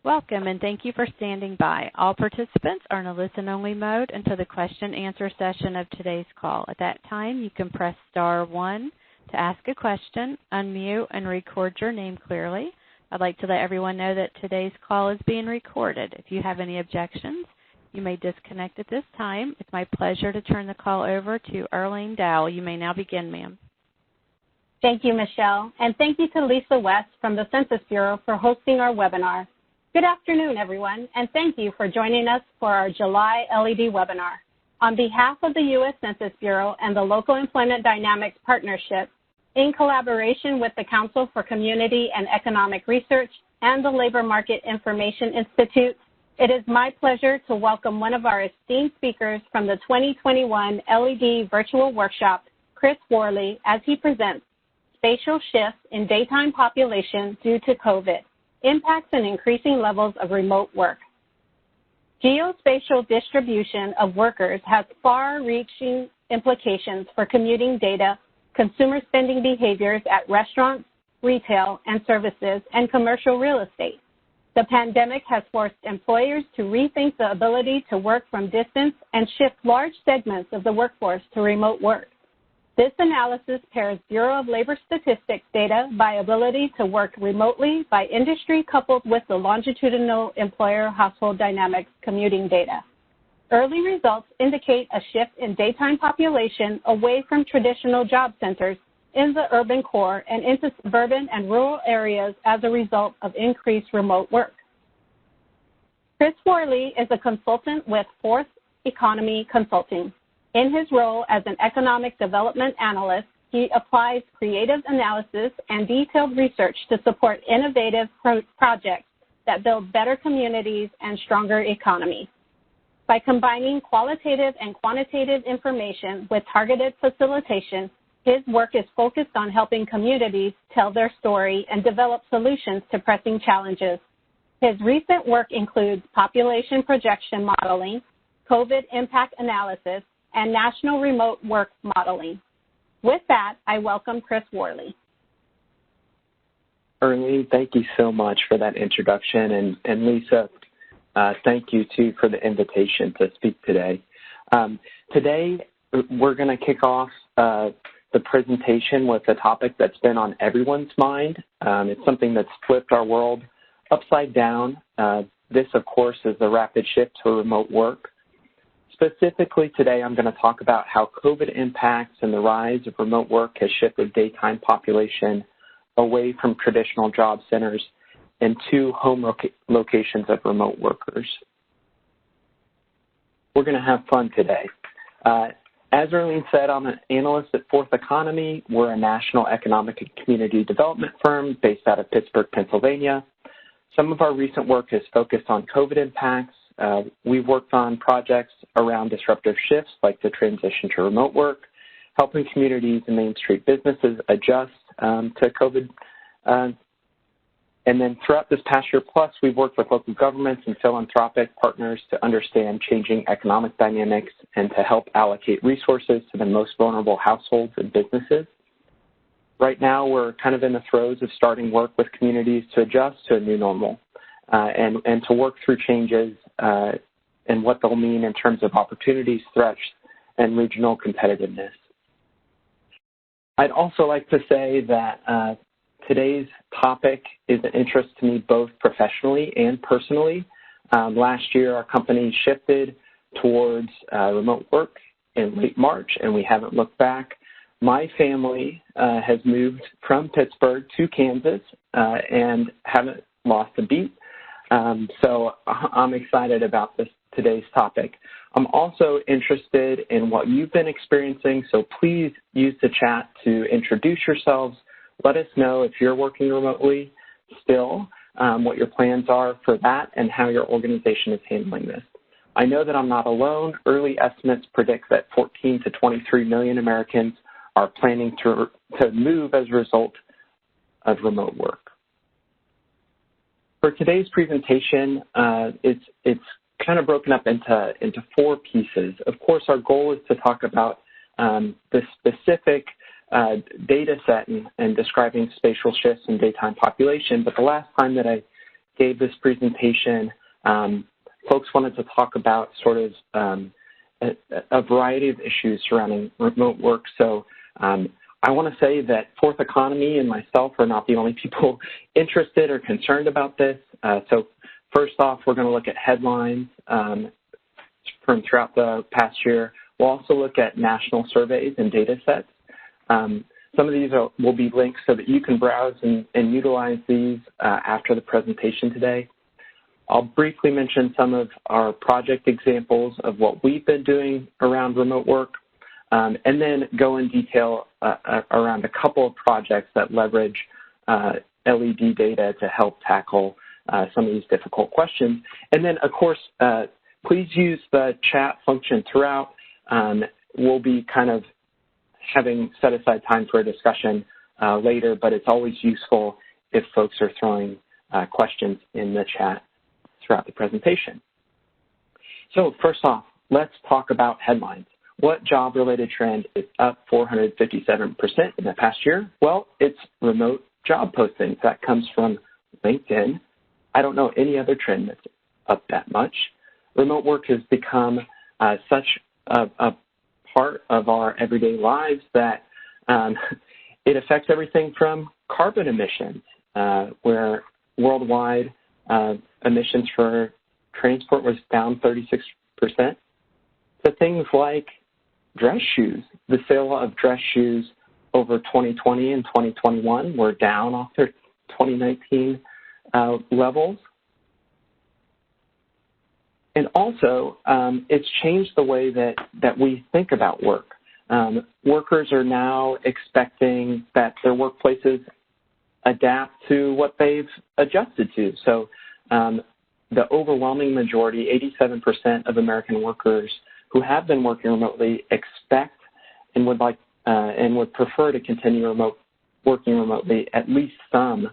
Welcome, and thank you for standing by. All participants are in a listen-only mode until the question-answer session of today's call. At that time, you can press star 1 to ask a question, unmute, and record your name clearly. I'd like to let everyone know that today's call is being recorded. If you have any objections, you may disconnect at this time. It's my pleasure to turn the call over to Arlene Dow. You may now begin, ma'am. Thank you, Michelle, and thank you to Lisa West from the Census Bureau for hosting our webinar. Good afternoon, everyone, and thank you for joining us for our July LED webinar. On behalf of the U.S. Census Bureau and the Local Employment Dynamics Partnership, in collaboration with the Council for Community and Economic Research and the Labor Market Information Institute, it is my pleasure to welcome one of our esteemed speakers from the 2021 LED Virtual Workshop, Chris Worley, as he presents Spatial Shifts in Daytime Population Due to COVID. Impacts and increasing levels of remote work. Geospatial distribution of workers has far-reaching implications for commuting data, consumer spending behaviors at restaurants, retail and services, and commercial real estate. The pandemic has forced employers to rethink the ability to work from distance and shift large segments of the workforce to remote work. This analysis pairs Bureau of Labor Statistics data by ability to work remotely by industry coupled with the longitudinal employer household dynamics commuting data. Early results indicate a shift in daytime population away from traditional job centers in the urban core and into suburban and rural areas as a result of increased remote work. Chris Worley is a consultant with Fourth Economy Consulting. In his role as an economic development analyst, he applies creative analysis and detailed research to support innovative projects that build better communities and stronger economies. By combining qualitative and quantitative information with targeted facilitation, his work is focused on helping communities tell their story and develop solutions to pressing challenges. His recent work includes population projection modeling, COVID impact analysis, and national remote work modeling. With that, I welcome Chris Worley. Arlene, thank you so much for that introduction, and Lisa, thank you too for the invitation to speak today. Today, we're going to kick off the presentation with a topic that's been on everyone's mind. It's something that's flipped our world upside down. This, of course, is the rapid shift to remote work. Specifically today, I'm going to talk about how COVID impacts and the rise of remote work has shifted daytime population away from traditional job centers and to home locations of remote workers. We're going to have fun today. As Arlene said, I'm an analyst at Fourth Economy. We're a national economic and community development firm based out of Pittsburgh, Pennsylvania. Some of our recent work has focused on COVID impacts. We've worked on projects around disruptive shifts like the transition to remote work, helping communities and Main Street businesses adjust to COVID. And then throughout this past year plus, we've worked with local governments and philanthropic partners to understand changing economic dynamics and to help allocate resources to the most vulnerable households and businesses. Right now, we're kind of in the throes of starting work with communities to adjust to a new normal. And to work through changes and what they'll mean in terms of opportunities, threats, and regional competitiveness. I'd also like to say that today's topic is an interest to me both professionally and personally. Last year, our company shifted towards remote work in late March, and we haven't looked back. My family has moved from Pittsburgh to Kansas and haven't lost a beat. So I'm excited about today's topic. I'm also interested in what you've been experiencing, so please use the chat to introduce yourselves. Let us know if you're working remotely still, what your plans are for that, and how your organization is handling this. I know that I'm not alone. Early estimates predict that 14 to 23 million Americans are planning to move as a result of remote work. For today's presentation, it's kind of broken up into 4 pieces. Of course, our goal is to talk about the specific data set and describing spatial shifts in daytime population, but the last time that I gave this presentation, folks wanted to talk about sort of a variety of issues surrounding remote work. So I want to say that Fourth Economy and myself are not the only people interested or concerned about this. So first off, we're going to look at headlines from throughout the past year. We'll also look at national surveys and data sets. Some of these will be linked so that you can browse and utilize these after the presentation today. I'll briefly mention some of our project examples of what we've been doing around remote work, and then go in detail around a couple of projects that leverage LED data to help tackle some of these difficult questions. And then, of course, please use the chat function throughout. We'll be kind of having set aside time for a discussion later, but it's always useful if folks are throwing questions in the chat throughout the presentation. So first off, let's talk about headlines. What job-related trend is up 457% in the past year? Well, it's remote job postings. That comes from LinkedIn. I don't know any other trend that's up that much. Remote work has become such a part of our everyday lives that it affects everything from carbon emissions, where worldwide emissions for transport was down 36%, to things like dress shoes. The sale of dress shoes over 2020 and 2021 were down off their 2019 levels. And also, it's changed the way that we think about work. Workers are now expecting that their workplaces adapt to what they've adjusted to. So the overwhelming majority, 87% of American workers who have been working remotely expect and would prefer to continue working remotely at least some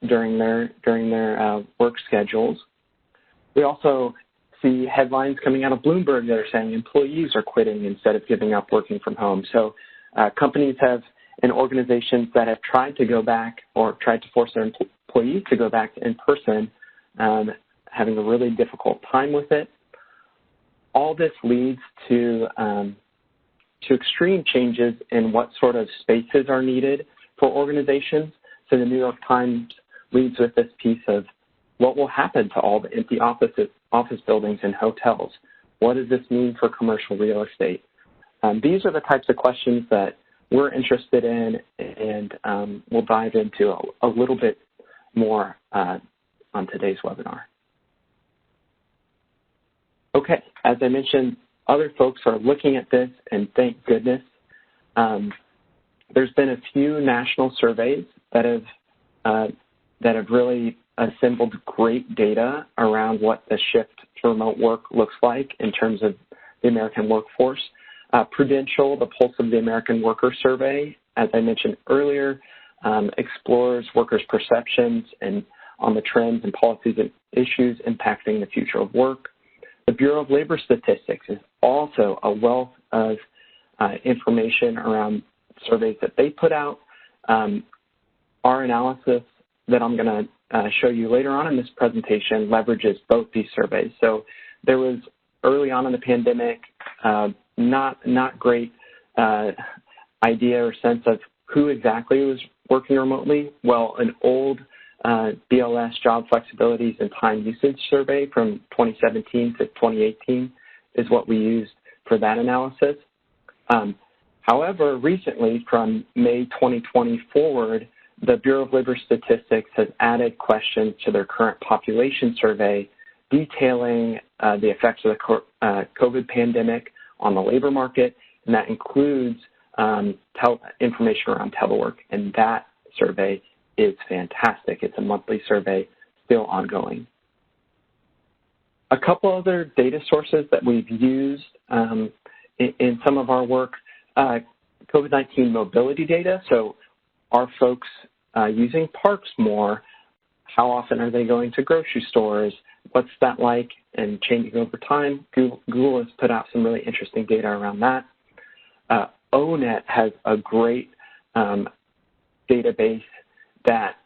during their work schedules. We also see headlines coming out of Bloomberg that are saying employees are quitting instead of giving up working from home. So companies and organizations that have tried to go back or tried to force their employees to go back in person, having a really difficult time with it. All this leads to extreme changes in what sort of spaces are needed for organizations. So the New York Times leads with this piece of what will happen to all the empty office buildings and hotels. What does this mean for commercial real estate? These are the types of questions that we're interested in, and we'll dive into a little bit more on today's webinar. Okay, as I mentioned, other folks are looking at this, and thank goodness. There's been a few national surveys that have really assembled great data around what the shift to remote work looks like in terms of the American workforce. Prudential, the Pulse of the American Worker Survey, as I mentioned earlier, explores workers' perceptions and on the trends and policies and issues impacting the future of work. The Bureau of Labor Statistics is also a wealth of information around surveys that they put out. Our analysis that I'm going to show you later on in this presentation leverages both these surveys. So there was early on in the pandemic, not great idea or sense of who exactly was working remotely. Well, an old BLS job flexibilities and time usage survey from 2017 to 2018 is what we used for that analysis. However, recently from May 2020 forward, the Bureau of Labor Statistics has added questions to their current population survey detailing the effects of the COVID pandemic on the labor market, and that includes information around telework, and that survey is fantastic. It's a monthly survey, still ongoing. A couple other data sources that we've used in some of our work, COVID-19 mobility data. So are folks using parks more? How often are they going to grocery stores? What's that like and changing over time? Google has put out some really interesting data around that. ONET has a great database that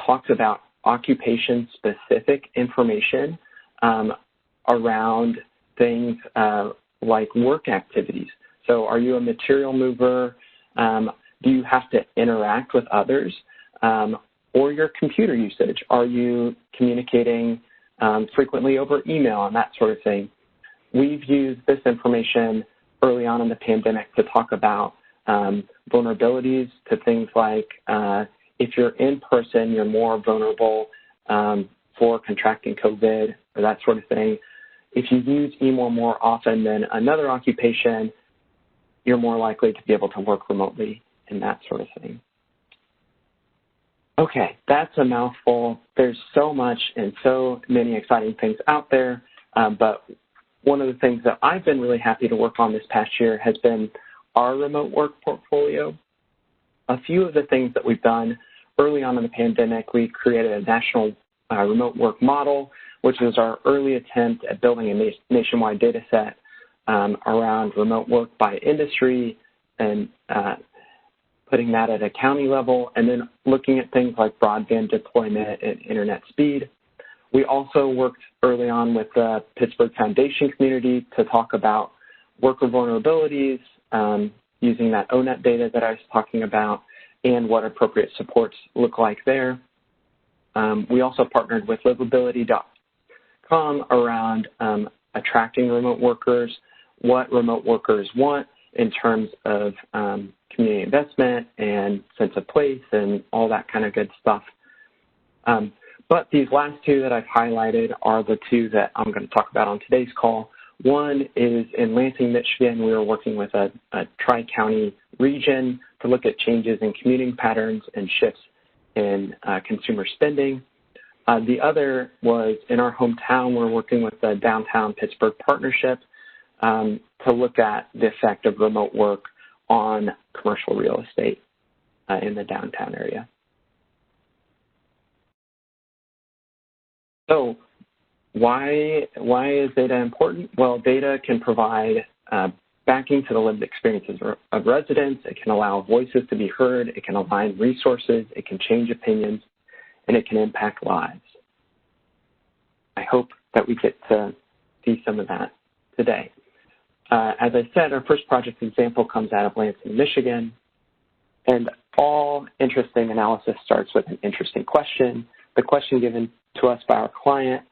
talks about occupation-specific information around things like work activities. So are you a material mover? Do you have to interact with others? Or your computer usage? Are you communicating frequently over email and that sort of thing? We've used this information early on in the pandemic to talk about vulnerabilities to things like if you're in person, you're more vulnerable for contracting COVID or that sort of thing. If you use email more often than another occupation, you're more likely to be able to work remotely and that sort of thing. Okay, that's a mouthful. There's so much and so many exciting things out there, but one of the things that I've been really happy to work on this past year has been our remote work portfolio. A few of the things that we've done early on in the pandemic, we created a national remote work model, which was our early attempt at building a nationwide data set around remote work by industry and putting that at a county level, and then looking at things like broadband deployment and internet speed. We also worked early on with the Pittsburgh Foundation community to talk about worker vulnerabilities, using that ONET data that I was talking about, and what appropriate supports look like there. We also partnered with livability.com around attracting remote workers, what remote workers want in terms of community investment and sense of place and all that kind of good stuff. But these last two that I've highlighted are the two that I'm going to talk about on today's call. One is in Lansing, Michigan. We were working with a tri-county region to look at changes in commuting patterns and shifts in consumer spending. The other was in our hometown. We're working with the Downtown Pittsburgh Partnership to look at the effect of remote work on commercial real estate in the downtown area. So why is data important? Well, data can provide backing to the lived experiences of residents. It can allow voices to be heard. It can align resources. It can change opinions, and it can impact lives. I hope that we get to see some of that today. As I said, our first project example comes out of Lansing, Michigan, and all interesting analysis starts with an interesting question. The question given to us by our client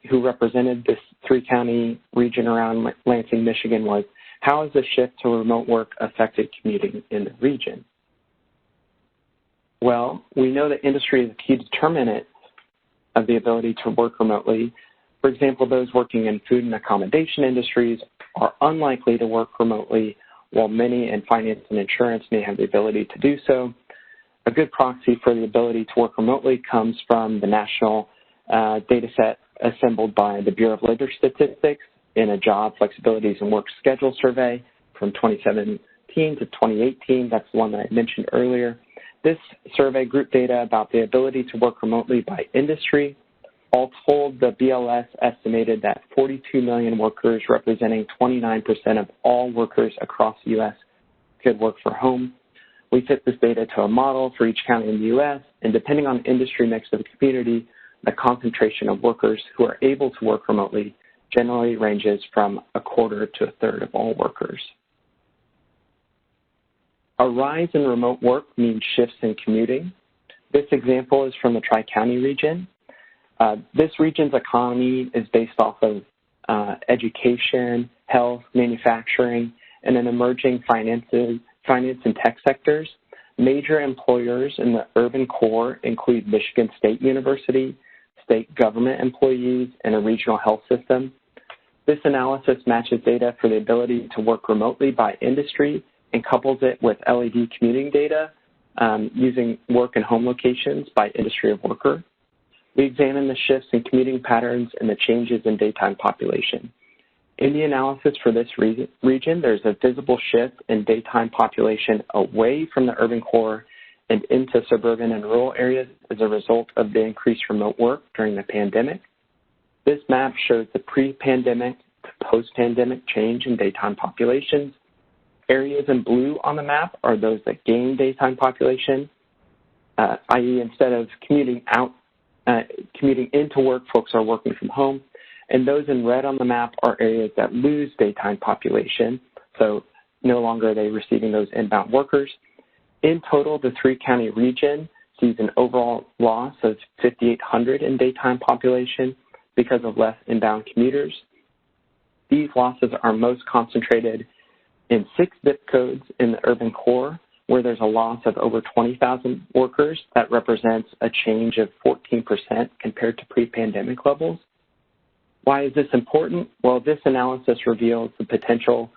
who represented this three-county region around Lansing, Michigan was, how has the shift to remote work affected commuting in the region? Well, we know that industry is a key determinant of the ability to work remotely. For example, those working in food and accommodation industries are unlikely to work remotely, while many in finance and insurance may have the ability to do so. A good proxy for the ability to work remotely comes from the national data set assembled by the Bureau of Labor Statistics in a job flexibilities and work schedule survey from 2017 to 2018. That's the one that I mentioned earlier. This survey grouped data about the ability to work remotely by industry. All told, the BLS estimated that 42 million workers, representing 29% of all workers across the U.S., could work from home. We fit this data to a model for each county in the U.S., and depending on industry mix of the community, the concentration of workers who are able to work remotely generally ranges from a quarter to a third of all workers. A rise in remote work means shifts in commuting. This example is from the Tri-County region. This region's economy is based off of education, health, manufacturing, and an emerging finance and tech sectors. Major employers in the urban core include Michigan State University, state government employees, and a regional health system. This analysis matches data for the ability to work remotely by industry and couples it with LED commuting data using work and home locations by industry of worker. We examine the shifts in commuting patterns and the changes in daytime population. In the analysis for this region, there's a visible shift in daytime population away from the urban core and into suburban and rural areas as a result of the increased remote work during the pandemic. This map shows the pre-pandemic to post-pandemic change in daytime populations. Areas in blue on the map are those that gain daytime population, i.e. instead of commuting out commuting into work, folks are working from home. And those in red on the map are areas that lose daytime population. So no longer are they receiving those inbound workers. In total, the three-county region sees an overall loss of 5,800 in daytime population because of less inbound commuters. These losses are most concentrated in 6 zip codes in the urban core, where there's a loss of over 20,000 workers. That represents a change of 14% compared to pre-pandemic levels. Why is this important? Well, this analysis reveals the potential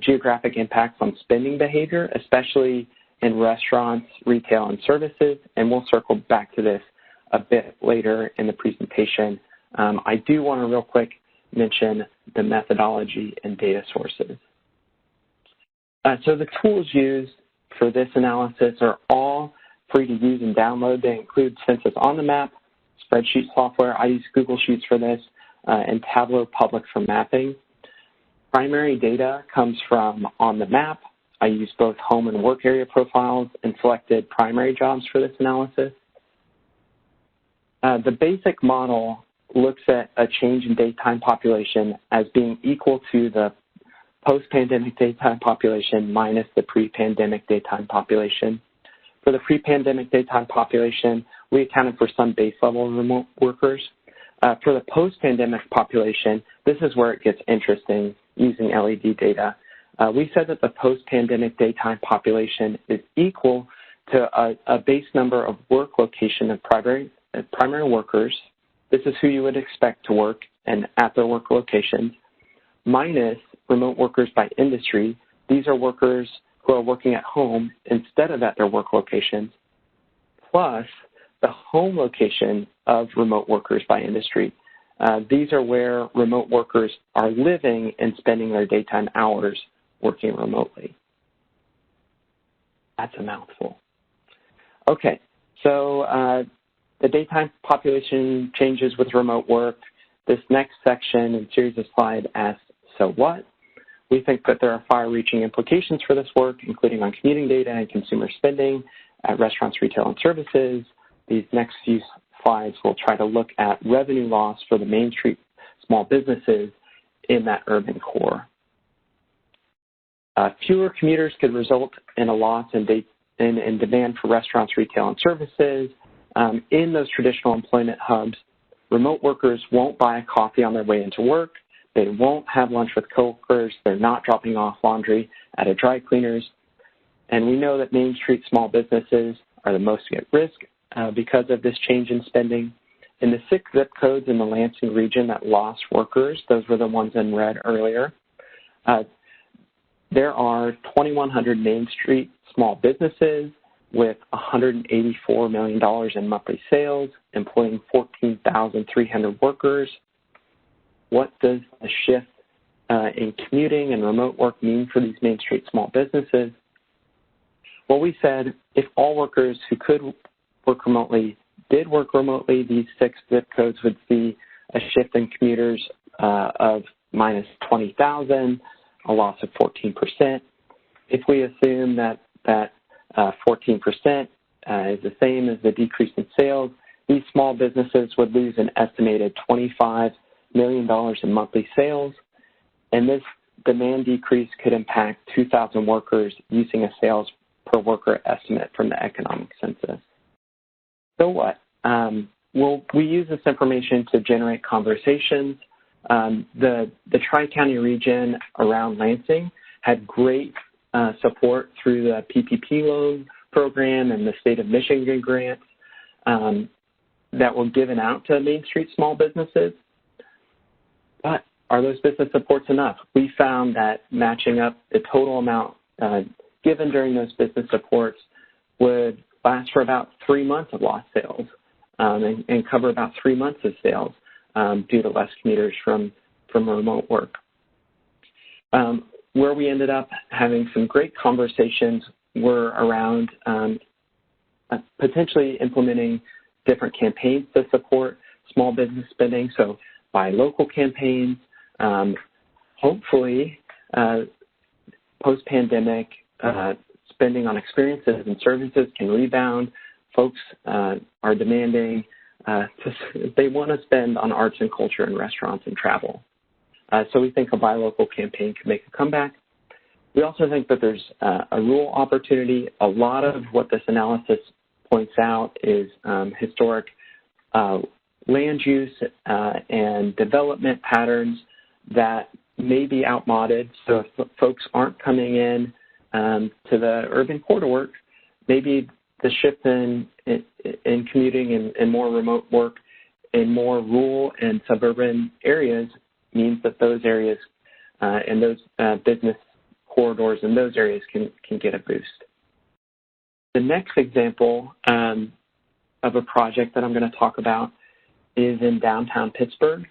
geographic impacts on spending behavior, especially in restaurants, retail, and services, and we'll circle back to this a bit later in the presentation. I do want to real quick mention the methodology and data sources. So the tools used for this analysis are all free to use and download. They include Census on the Map, spreadsheet software. I use Google Sheets for this, and Tableau Public for mapping. Primary data comes from On the Map. I used both home and work area profiles and selected primary jobs for this analysis. The basic model looks at a change in daytime population as being equal to the post-pandemic daytime population minus the pre-pandemic daytime population. For the pre-pandemic daytime population, we accounted for some base level remote workers. For the post-pandemic population, this is where it gets interesting using LED data. We said that the post-pandemic daytime population is equal to a base number of work location of primary workers. This is who you would expect to work and at their work locations, minus remote workers by industry. These are workers who are working at home instead of at their work locations, plus the home location of remote workers by industry. These are where remote workers are living and spending their daytime hours working remotely. That's a mouthful. Okay, so the daytime population changes with remote work. This next section and series of slides asks, so what? We think that there are far-reaching implications for this work, including on commuting data and consumer spending at restaurants, retail, and services. These next few slides will try to look at revenue loss for the Main Street small businesses in that urban core. Fewer commuters could result in a loss in demand for restaurants, retail, and services. In those traditional employment hubs, remote workers won't buy a coffee on their way into work. They won't have lunch with coworkers. They're not dropping off laundry at a dry cleaner's. And we know that Main Street small businesses are the most at risk because of this change in spending. In the 6 zip codes in the Lansing region that lost workers, those were the ones in red earlier, there are 2,100 Main Street small businesses with $184 million in monthly sales, employing 14,300 workers. What does the shift in commuting and remote work mean for these Main Street small businesses? Well, we said if all workers who could work remotely did work remotely, these 6 zip codes would see a shift in commuters of minus 20,000, a loss of 14%. If we assume that 14% is the same as the decrease in sales, these small businesses would lose an estimated $25 million in monthly sales, and this demand decrease could impact 2,000 workers using a sales per worker estimate from the economic census. So what? Well, we use this information to generate conversations. The Tri-County region around Lansing had great support through the PPP loan program and the state of Michigan grants that were given out to Main Street small businesses. But are those business supports enough? We found that matching up the total amount given during those business supports would last for about 3 months of lost sales and cover about 3 months of sales due to less commuters from remote work. Where we ended up having some great conversations were around potentially implementing different campaigns to support small business spending. So buy local campaigns, hopefully post-pandemic spending on experiences and services can rebound. Folks are demanding they want to spend on arts and culture and restaurants and travel. So we think a buy local campaign could make a comeback. We also think that there's a rural opportunity. A lot of what this analysis points out is historic land use and development patterns that may be outmoded. So if folks aren't coming in to the urban core to work, maybe the shift in commuting and more remote work in more rural and suburban areas means that those areas and those business corridors in those areas can get a boost. The next example of a project that I'm going to talk about is in downtown Pittsburgh.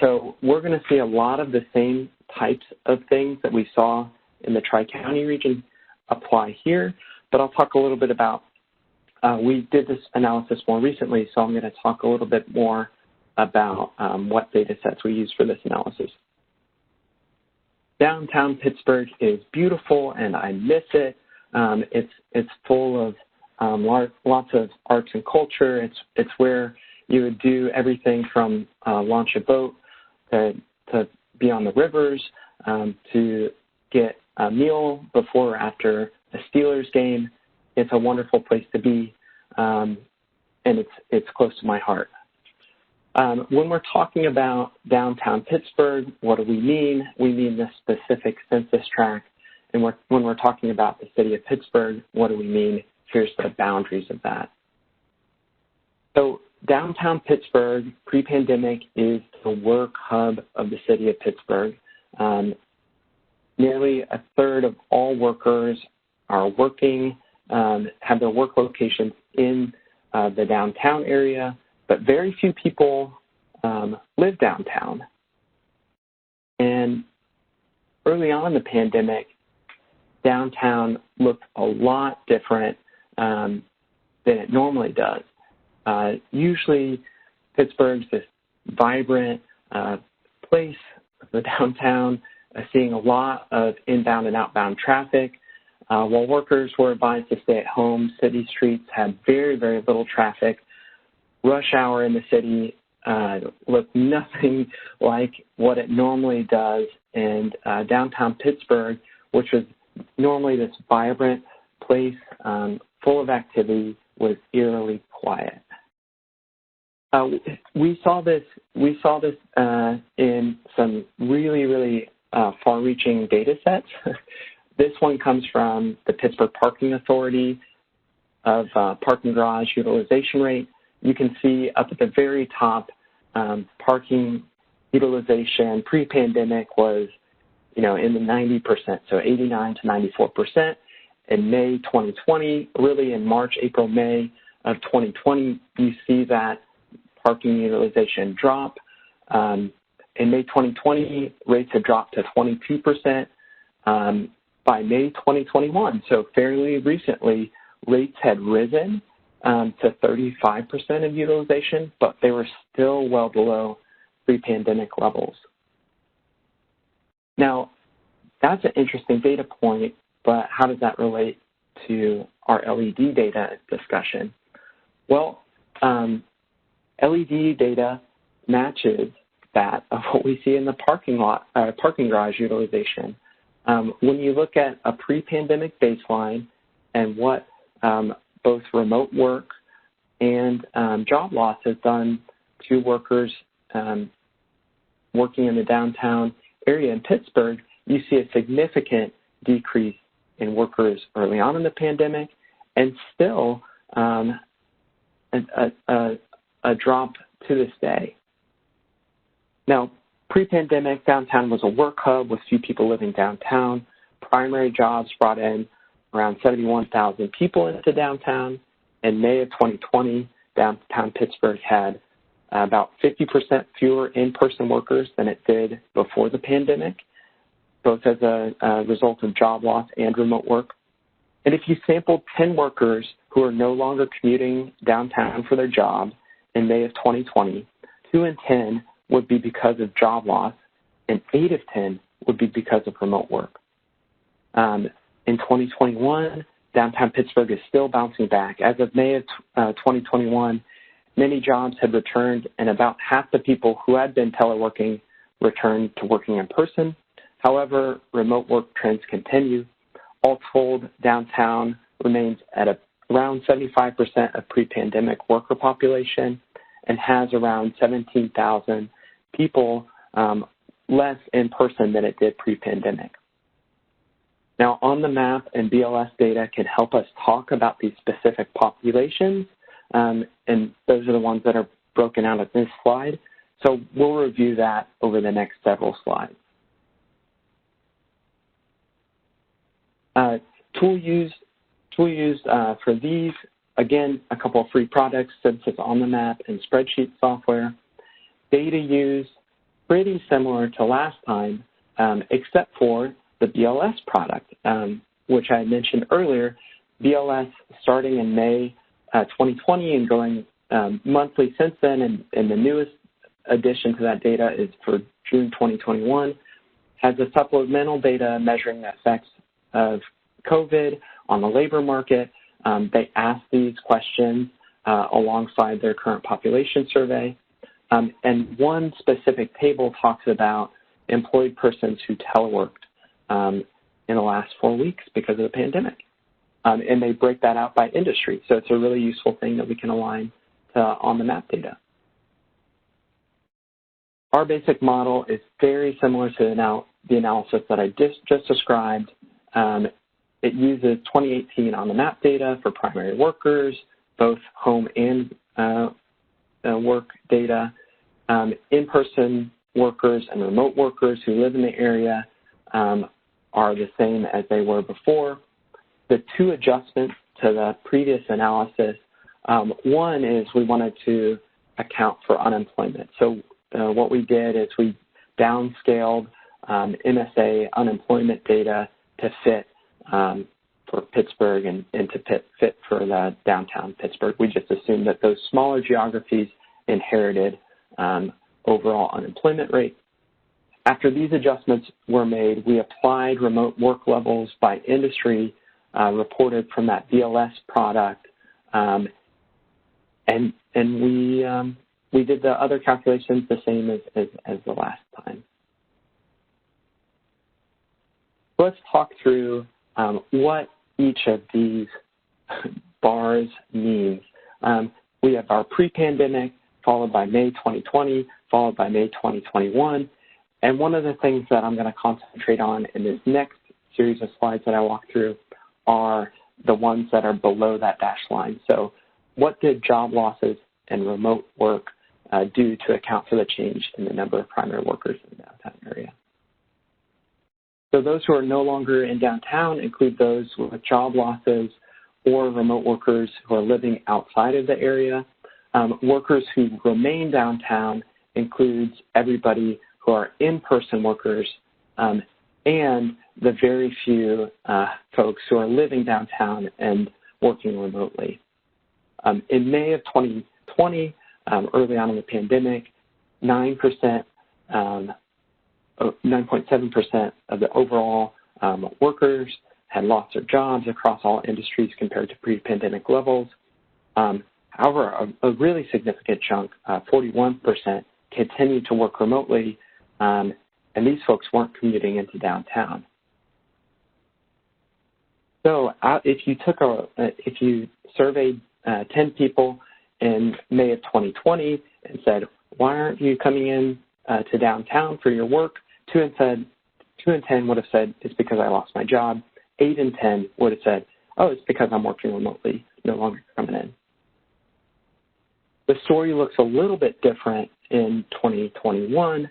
So we're going to see a lot of the same types of things that we saw in the Tri-County region apply here, but I'll talk a little bit about, we did this analysis more recently, so I'm going to talk a little bit more about what data sets we use for this analysis. Downtown Pittsburgh is beautiful and I miss it. It's full of lots of arts and culture. It's where you would do everything from launch a boat to be on the rivers, to get a meal before or after a Steelers game. It's a wonderful place to be, and it's close to my heart. When we're talking about downtown Pittsburgh, what do we mean? We mean the specific census tract. And when we're talking about the city of Pittsburgh, what do we mean? Here's the boundaries of that. So downtown Pittsburgh, pre-pandemic, is the work hub of the city of Pittsburgh. Nearly a third of all workers are working, have their work locations in the downtown area, but very few people live downtown. And early on in the pandemic, downtown looked a lot different than it normally does. Usually, Pittsburgh's this vibrant place, the downtown, seeing a lot of inbound and outbound traffic. While workers were advised to stay at home, city streets had very, very little traffic. Rush hour in the city looked nothing like what it normally does. And downtown Pittsburgh, which was normally this vibrant place full of activity, was eerily quiet. We saw this in some really, really far-reaching data sets. This one comes from the Pittsburgh Parking Authority of parking garage utilization rate. You can see up at the very top, parking utilization pre-pandemic was, in the 90%, so 89 to 94%. In May 2020, really in March, April, May of 2020, you see that parking utilization drop. In May 2020, rates had dropped to 22%. By May 2021, so fairly recently, rates had risen to 35% of utilization, but they were still well below pre-pandemic levels. Now, that's an interesting data point, but how does that relate to our LED data discussion? Well, LED data matches that of what we see in the parking garage utilization. When you look at a pre-pandemic baseline and what both remote work and job loss has done to workers working in the downtown area in Pittsburgh, you see a significant decrease in workers early on in the pandemic, and still a drop to this day. Now, pre-pandemic, downtown was a work hub with few people living downtown. Primary jobs brought in around 71,000 people into downtown. In May of 2020, downtown Pittsburgh had about 50% fewer in-person workers than it did before the pandemic, both as a result of job loss and remote work. And if you sampled 10 workers who are no longer commuting downtown for their job in May of 2020, 2 in 10 would be because of job loss, and 8 of 10 would be because of remote work. In 2021, downtown Pittsburgh is still bouncing back. As of May of 2021, many jobs had returned, and about half the people who had been teleworking returned to working in person. However, remote work trends continue. All told, downtown remains at around 75% of pre-pandemic worker population and has around 17,000 people less in person than it did pre-pandemic. Now, on the map and BLS data can help us talk about these specific populations, and those are the ones that are broken out at this slide. So we'll review that over the next several slides. Tool used for these, again, a couple of free products, Census on the Map and spreadsheet software. Data used, pretty similar to last time, except for the BLS product, which I mentioned earlier. BLS starting in May 2020 and going monthly since then, and the newest addition to that data is for June 2021, has a supplemental data measuring the effects of COVID on the labor market. They ask these questions alongside their current population survey. And one specific table talks about employed persons who teleworked in the last 4 weeks because of the pandemic. And they break that out by industry. So it's a really useful thing that we can align to on the map data. Our basic model is very similar to the analysis that I just described. It uses 2018 on the map data for primary workers, both home and work data. In-person workers and remote workers who live in the area are the same as they were before. The two adjustments to the previous analysis, one is we wanted to account for unemployment. So what we did is we downscaled MSA unemployment data to fit for Pittsburgh and to fit for the downtown Pittsburgh. We just assumed that those smaller geographies inherited overall unemployment rate. After these adjustments were made, we applied remote work levels by industry reported from that BLS product, and we did the other calculations the same as the last time. Let's talk through what each of these bars means. We have our pre-pandemic, followed by May 2020, followed by May 2021. And one of the things that I'm going to concentrate on in this next series of slides that I walk through are the ones that are below that dashed line. So what did job losses and remote work do to account for the change in the number of primary workers in the downtown area? So those who are no longer in downtown include those with job losses or remote workers who are living outside of the area. Workers who remain downtown includes everybody who are in-person workers and the very few folks who are living downtown and working remotely. In May of 2020, early on in the pandemic, 9.7% of the overall workers had lost their jobs across all industries compared to pre-pandemic levels. However, a really significant chunk, 41%, continued to work remotely, and these folks weren't commuting into downtown. So if you surveyed 10 people in May of 2020 and said, why aren't you coming in to downtown for your work? 2 in 10 would have said, it's because I lost my job. 8 in 10 would have said, oh, it's because I'm working remotely, no longer coming in. The story looks a little bit different in 2021.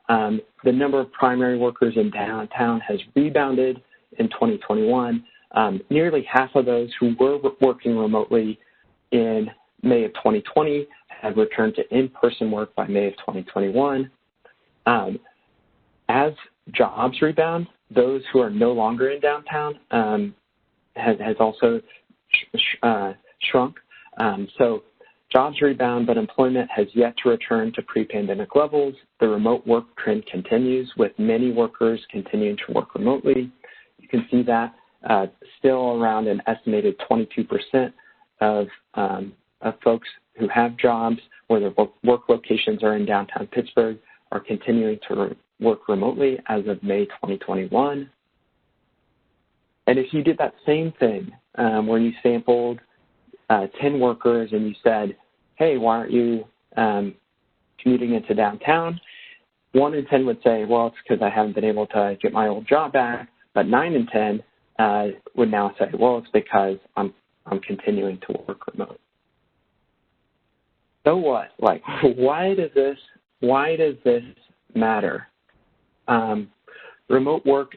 The number of primary workers in downtown has rebounded in 2021. Nearly half of those who were working remotely in May of 2020 had returned to in-person work by May of 2021. As jobs rebound, those who are no longer in downtown has also shrunk. So jobs rebound, but employment has yet to return to pre-pandemic levels. The remote work trend continues, with many workers continuing to work remotely. You can see that still around an estimated 22% of folks who have jobs where their work locations are in downtown Pittsburgh are continuing to work remotely as of May 2021. And if you did that same thing where you sampled 10 workers and you said, hey, why aren't you commuting into downtown? 1 in 10 would say, well, it's because I haven't been able to get my old job back. But 9 in 10 would now say, well, it's because I'm continuing to work remote. So what? Like, why does this matter? Remote work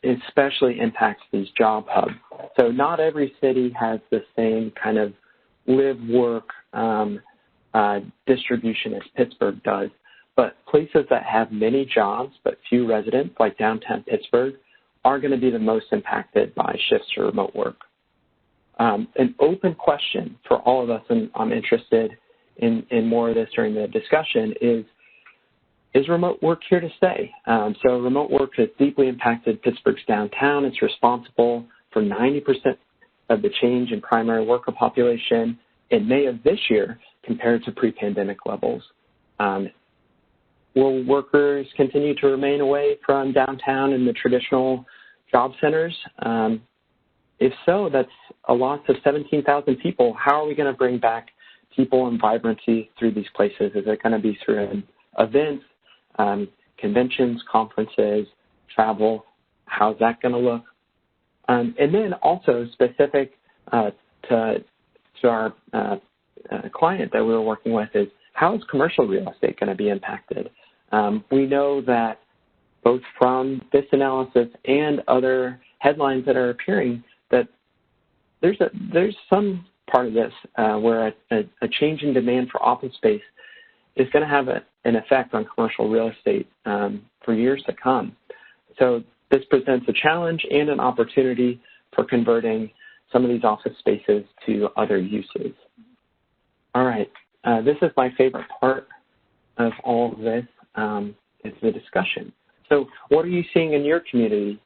especially impacts these job hubs. So not every city has the same kind of live-work distribution as Pittsburgh does, but places that have many jobs but few residents, like downtown Pittsburgh, are going to be the most impacted by shifts to remote work. An open question for all of us, and I'm interested in more of this during the discussion, is remote work here to stay? So remote work has deeply impacted Pittsburgh's downtown. It's responsible for 90% of the change in primary worker population in May of this year compared to pre-pandemic levels. Will workers continue to remain away from downtown and the traditional job centers? If so, that's a loss of 17,000 people. How are we going to bring back people and vibrancy through these places? Is it going to be through events, conventions, conferences, travel? How's that going to look? And then also specific to our client that we were working with is, how is commercial real estate going to be impacted? We know that both from this analysis and other headlines that are appearing that there's some part of this where a change in demand for office space is going to have an effect on commercial real estate for years to come. So this presents a challenge and an opportunity for converting some of these office spaces to other uses. All right, this is my favorite part of all of this, is the discussion. So what are you seeing in your community?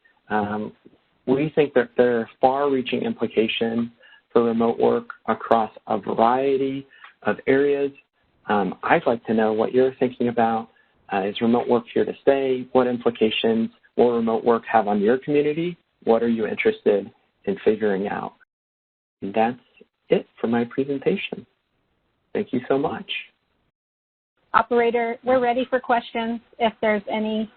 We think that there are far-reaching implications for remote work across a variety of areas. I'd like to know what you're thinking about. Is remote work here to stay? What implications will remote work have on your community? What are you interested in figuring out? And that's it for my presentation. Thank you so much. Operator, we're ready for questions if there's any.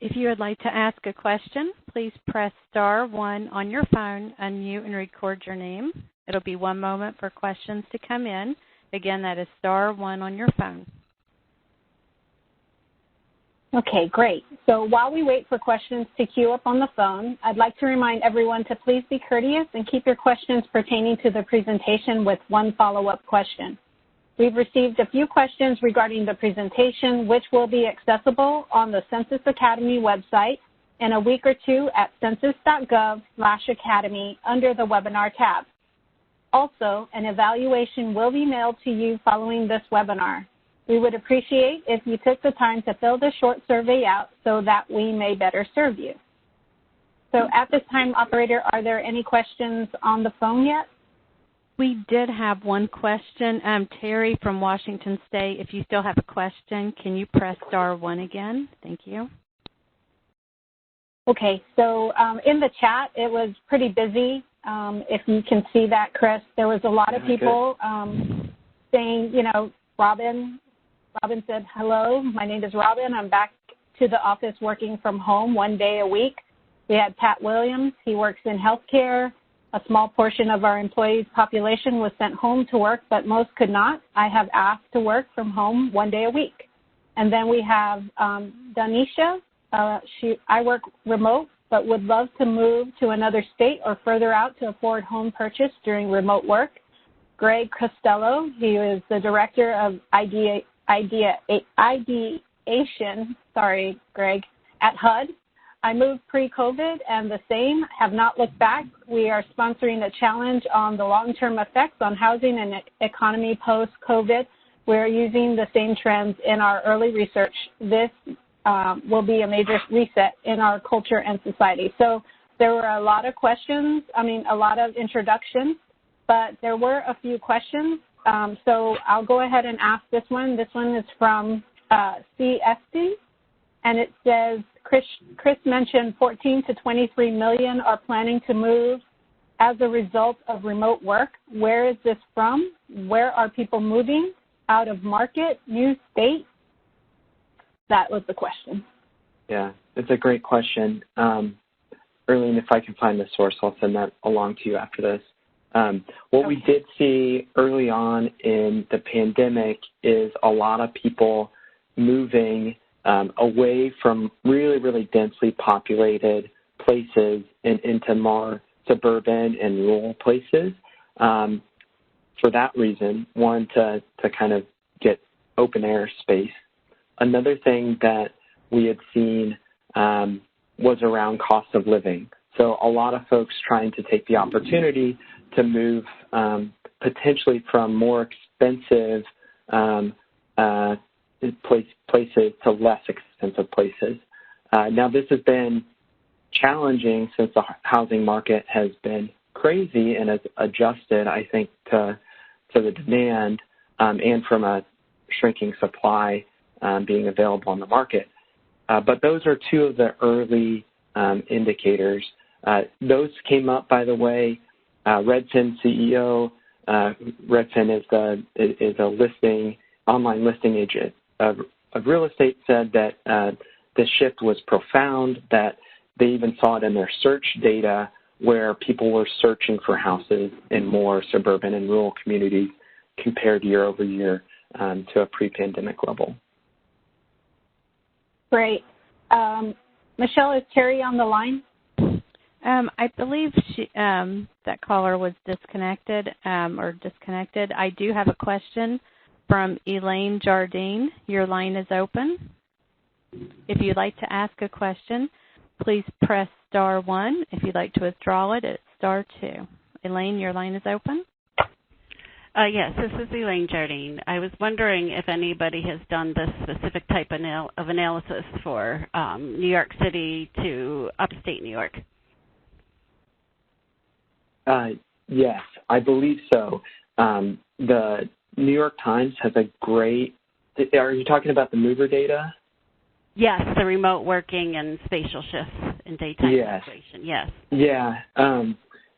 If you would like to ask a question, please press *1 on your phone, unmute and record your name. It'll be 1 moment for questions to come in. Again, that is *1 on your phone. Okay, great. So while we wait for questions to queue up on the phone, I'd like to remind everyone to please be courteous and keep your questions pertaining to the presentation with 1 follow-up question. We've received a few questions regarding the presentation, which will be accessible on the Census Academy website in a week or 2 at census.gov/academy under the webinar tab. Also, an evaluation will be mailed to you following this webinar. We would appreciate if you took the time to fill the short survey out so that we may better serve you. So at this time, operator, are there any questions on the phone yet? We did have 1 question. Terry from Washington State, if you still have a question, can you press *1 again? Thank you. Okay, so in the chat, it was pretty busy. If you can see that, Chris, there was a lot of people saying, you know, Robin said, hello, my name is Robin. I'm back to the office working from home 1 day a week. We had Pat Williams. He works in healthcare. A small portion of our employees' population was sent home to work, but most could not. I have asked to work from home 1 day a week. And then we have Danisha. I work remote, but would love to move to another state or further out to afford home purchase during remote work. Greg Costello, he is the Director of Ideation, sorry, Greg, at HUD. I moved pre-COVID and the same, have not looked back. We are sponsoring a challenge on the long-term effects on housing and economy post-COVID. We're using the same trends in our early research. This will be a major reset in our culture and society. So there were a lot of questions, a lot of introductions, but there were a few questions. So I'll go ahead and ask this one. This one is from CSD, and it says, Chris mentioned 14 to 23 million are planning to move as a result of remote work. Where is this from? Where are people moving? Out of market? New state? That was the question. Yeah, it's a great question. Erlene, if I can find the source, I'll send that along to you after this. What we did see early on in the pandemic is a lot of people moving away from really, really densely populated places and into more suburban and rural places. For that reason, one, to kind of get open air space. Another thing that we had seen was around cost of living. So a lot of folks trying to take the opportunity to move potentially from more expensive places to less expensive places. Now, this has been challenging since the housing market has been crazy and has adjusted, I think, to the demand and from a shrinking supply being available on the market. But those are two of the early indicators. Those came up, by the way. Redfin CEO, Redfin is a online listing agent of real estate, said that the shift was profound, that they even saw it in their search data where people were searching for houses in more suburban and rural communities compared year over year to a pre-pandemic level. Great. Michelle, is Terry on the line? I believe that caller was disconnected I do have a question from Elaine Jardine. Your line is open. If you'd like to ask a question, please press star 1. If you'd like to withdraw it, it's star 2. Elaine, your line is open. Yes, this is Elaine Jardine. I was wondering if anybody has done this specific type of analysis for New York City to upstate New York. Yes, I believe so. The New York Times has a great, are you talking about the mover data? Yes, the remote working and spatial shifts in daytime operation, yes. Yeah.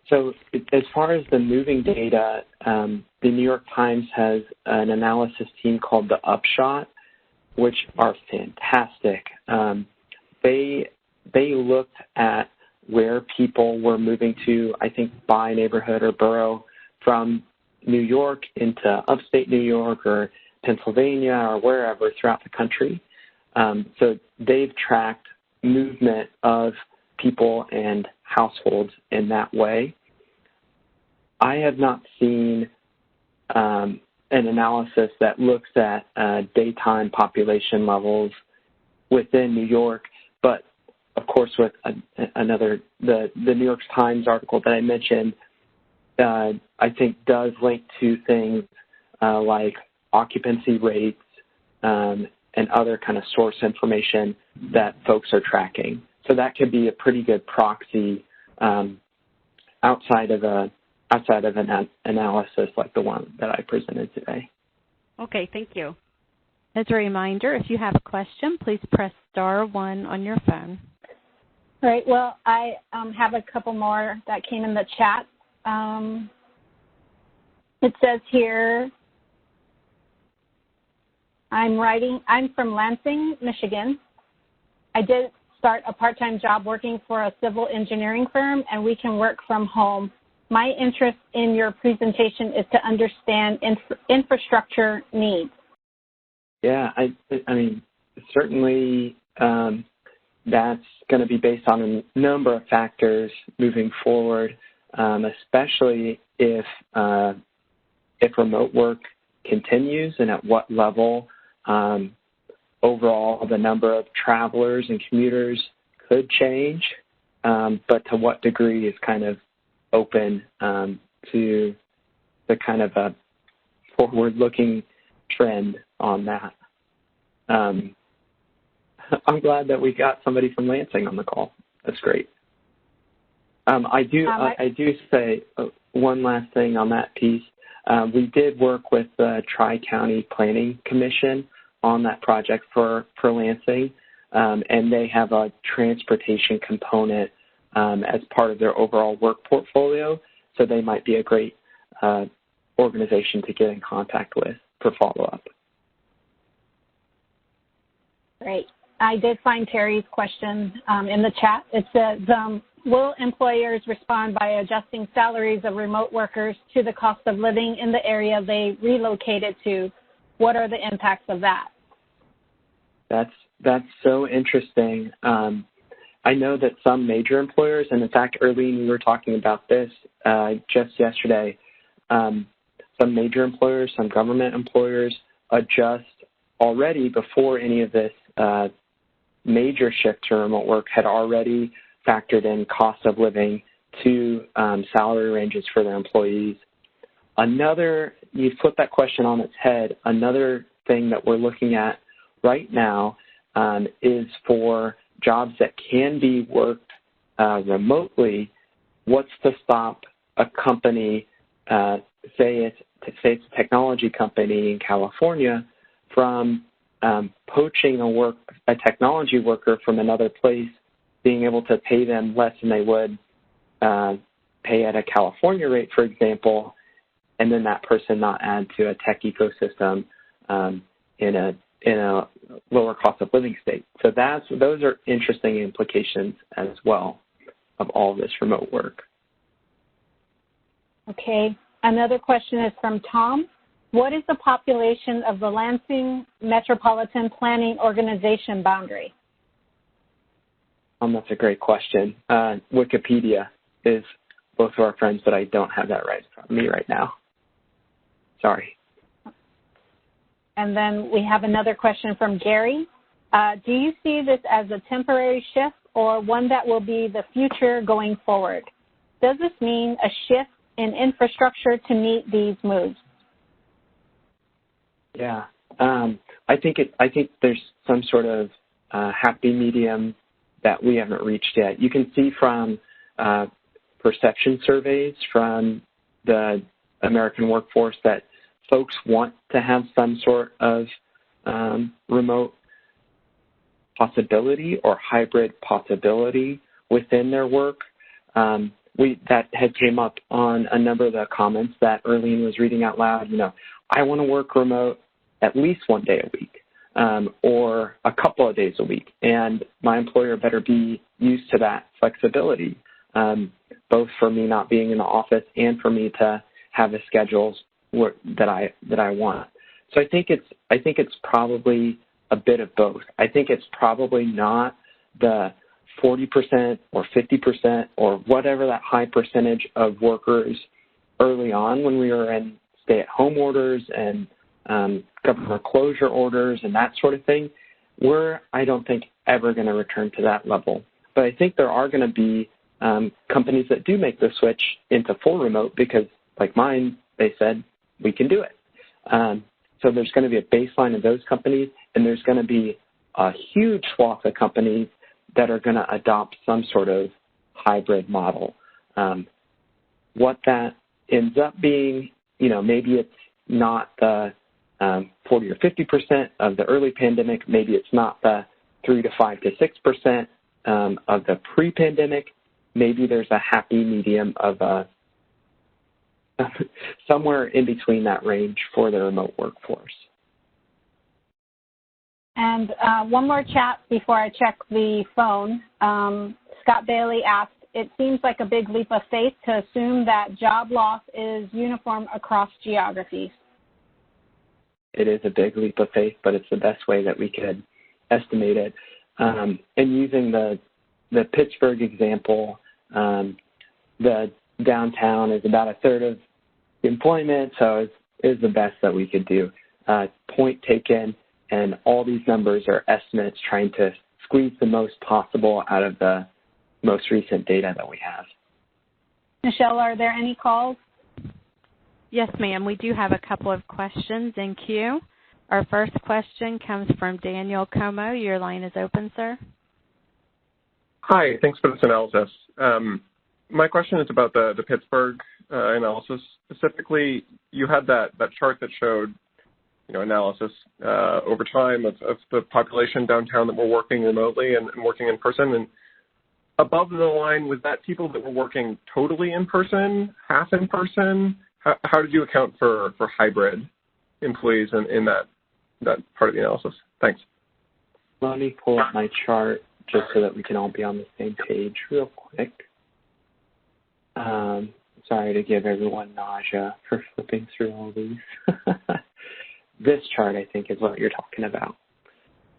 So as far as the moving data, the New York Times has an analysis team called the Upshot, which are fantastic. They looked at where people were moving to, I think, by neighborhood or borough from New York into upstate New York or Pennsylvania or wherever throughout the country. So they've tracked movement of people and households in that way. I have not seen an analysis that looks at daytime population levels within New York, but of course with the New York Times article that I mentioned, I think does link to things like occupancy rates and other kind of source information that folks are tracking. So that could be a pretty good proxy outside of an analysis like the one that I presented today. Okay, thank you. As a reminder, if you have a question, please press star 1 on your phone. All right. Well, I have a couple more that came in the chat. It says here, I'm from Lansing, Michigan. I did start a part-time job working for a civil engineering firm, and we can work from home. My interest in your presentation is to understand infrastructure needs. Yeah, I mean, certainly that's going to be based on a number of factors moving forward, especially if remote work continues and at what level. Overall, the number of travelers and commuters could change, but to what degree is kind of open to the kind of a forward-looking trend on that. I'm glad that we got somebody from Lansing on the call. That's great. I do say one last thing on that piece. We did work with the Tri-County Planning Commission on that project for Lansing, and they have a transportation component as part of their overall work portfolio, so they might be a great organization to get in contact with for follow-up. Great. I did find Terry's question in the chat. It says, will employers respond by adjusting salaries of remote workers to the cost of living in the area they relocated to? What are the impacts of that? That's so interesting. I know that some major employers, and in fact, Erlene, we were talking about this just yesterday, some major employers, some government employers adjust already before any of this major shift to remote work had already factored in cost of living to salary ranges for their employees. You flip that question on its head, another thing that we're looking at right now is for jobs that can be worked remotely. What's to stop a company, say it's a technology company in California, from poaching a technology worker from another place, being able to pay them less than they would pay at a California rate, for example, and then that person not add to a tech ecosystem in a lower cost of living state. So those are interesting implications as well of all this remote work. Okay. Another question is from Tom. What is the population of the Lansing Metropolitan Planning Organization boundary? That's a great question. Wikipedia is both of our friends, but I don't have that right in front of me right now. Sorry. And then we have another question from Gary. Do you see this as a temporary shift or one that will be the future going forward? Does this mean a shift in infrastructure to meet these moves? Yeah, I think there's some sort of happy medium that we haven't reached yet. You can see from perception surveys from the American workforce that folks want to have some sort of remote possibility or hybrid possibility within their work. That had came up on a number of the comments that Erlene was reading out loud. I want to work remote at least one day a week or a couple of days a week, and my employer better be used to that flexibility, both for me not being in the office and for me to have the schedules that I want. So I think it's probably a bit of both. I think it's probably not the 40% or 50% or whatever that high percentage of workers early on when we were in stay-at-home orders and government closure orders and that sort of thing. We're, I don't think, ever going to return to that level. But I think there are going to be companies that do make the switch into full remote because, like mine, they said, we can do it. So there's going to be a baseline of those companies, and there's going to be a huge swath of companies that are going to adopt some sort of hybrid model. What that ends up being, maybe it's not the 40 or 50% of the early pandemic. Maybe it's not the 3 to 5 to 6% of the pre-pandemic. Maybe there's a happy medium of somewhere in between that range for the remote workforce. And one more chat before I check the phone. Scott Bailey asked, it seems like a big leap of faith to assume that job loss is uniform across geographies. It is a big leap of faith, but it's the best way that we could estimate it. And using the Pittsburgh example, the downtown is about a third of employment, so it's the best that we could do. Point taken, and all these numbers are estimates trying to squeeze the most possible out of the most recent data that we have. Michelle, are there any calls? Yes, ma'am. We do have a couple of questions in queue. Our first question comes from Daniel Como. Your line is open, sir. Hi, thanks for this analysis. My question is about the Pittsburgh analysis. Specifically, you had that chart that showed, analysis over time of the population downtown that were working remotely and working in person. And above the line, was that people that were working totally in person, half in person? How did you account for hybrid employees in that part of the analysis? Thanks. Let me pull up my chart just so that we can all be on the same page real quick. Sorry to give everyone nausea for flipping through all these. This chart, I think, is what you're talking about.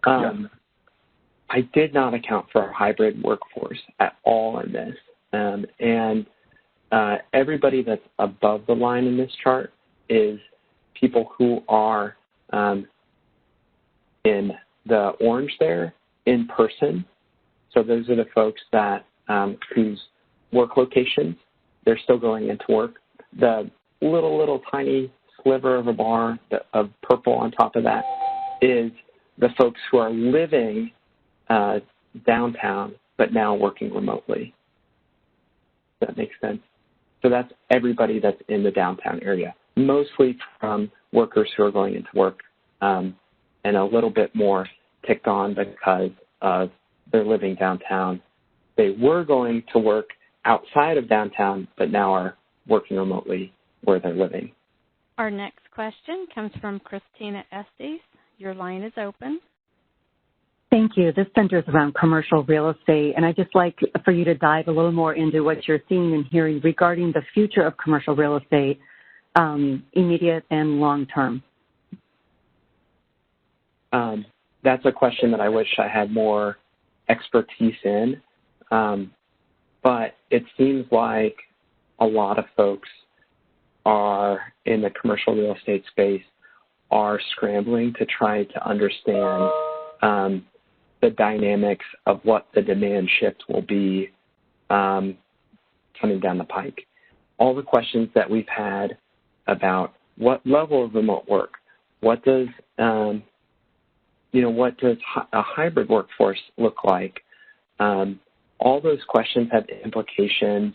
I did not account for our hybrid workforce at all in this. Everybody that's above the line in this chart is people who are in the orange there in person. So those are the folks that whose work locations, they're still going into work. The little tiny sliver of a bar of purple on top of that is the folks who are living downtown but now working remotely. Does that make sense? So that's everybody that's in the downtown area, mostly from workers who are going into work, and a little bit more ticked on because of their living downtown. They were going to work outside of downtown, but now are working remotely where they're living. Our next question comes from Christina Estes. Your line is open. Thank you. This centers around commercial real estate, and I'd just like for you to dive a little more into what you're seeing and hearing regarding the future of commercial real estate, immediate and long term. That's a question that I wish I had more expertise in, but it seems like a lot of folks are in the commercial real estate space are scrambling to try to understand the dynamics of what the demand shift will be coming down the pike. All the questions that we've had about what level of remote work, what does a hybrid workforce look like? All those questions have implications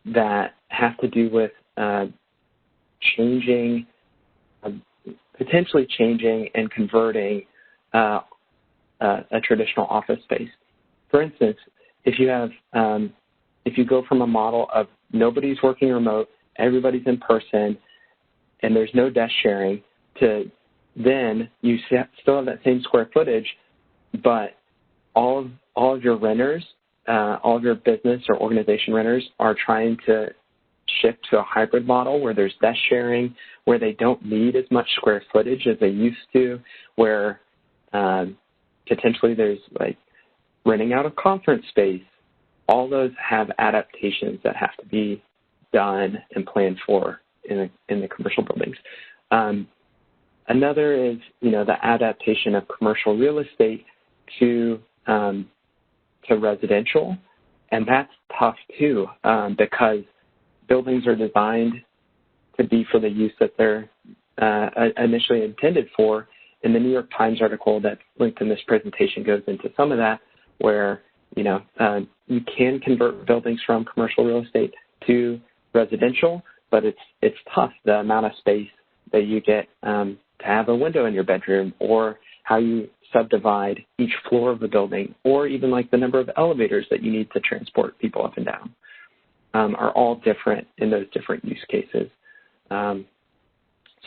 that have to do with potentially changing and converting a traditional office space. For instance, if you go from a model of nobody's working remote, everybody's in person, and there's no desk sharing, to then you still have that same square footage, but all of your renters, all of your business or organization renters are trying to shift to a hybrid model where there's desk sharing, where they don't need as much square footage as they used to, where potentially there's like renting out a conference space. All those have adaptations that have to be done and planned for in the commercial buildings. Another is, the adaptation of commercial real estate to residential, and that's tough too, because buildings are designed to be for the use that they're initially intended for. And the New York Times article that's linked in this presentation goes into some of that, where you can convert buildings from commercial real estate to residential, but it's tough, the amount of space that you get to have a window in your bedroom, or how you subdivide each floor of the building, or even like the number of elevators that you need to transport people up and down, are all different in those different use cases. So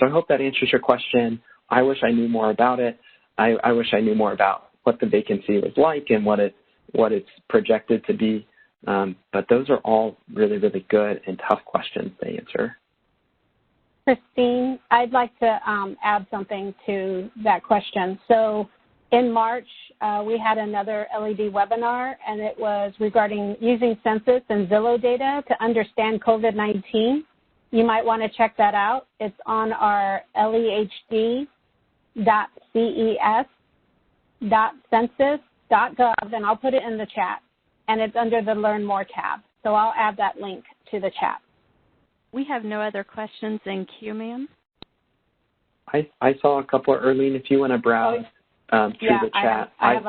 I hope that answers your question. I wish I knew more about it. I wish I knew more about what the vacancy was like and what it's projected to be. But those are all really, really good and tough questions to answer. Christine, I'd like to add something to that question. So in March, we had another LED webinar, and it was regarding using census and Zillow data to understand COVID-19. You might want to check that out. It's on our lehd.ces.census.gov, and I'll put it in the chat. And it's under the Learn More tab. So I'll add that link to the chat. We have no other questions in queue, ma'am. I saw a couple, Erlene, if you want to browse through the chat. I have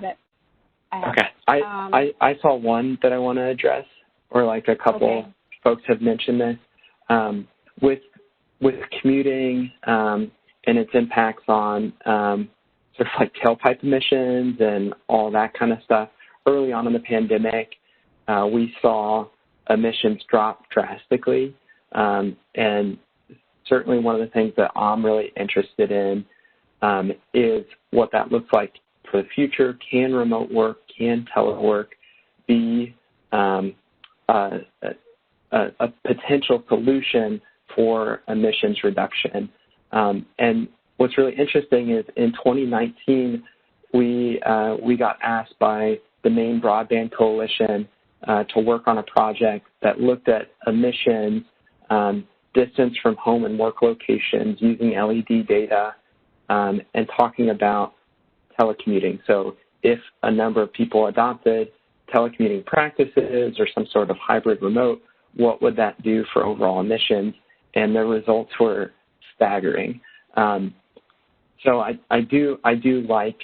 it. Okay. I saw one that I want to address, or like a couple folks have mentioned this, with commuting and its impacts on sort of like tailpipe emissions and all that kind of stuff. Early on in the pandemic, we saw emissions drop drastically, and certainly one of the things that I'm really interested in is what that looks like for the future. Can remote work, can telework be a potential solution for emissions reduction? And what's really interesting is in 2019, we got asked by the Maine Broadband Coalition to work on a project that looked at emissions, distance from home and work locations using LED data, and talking about telecommuting. So if a number of people adopted telecommuting practices or some sort of hybrid remote, what would that do for overall emissions? And the results were staggering. So I do like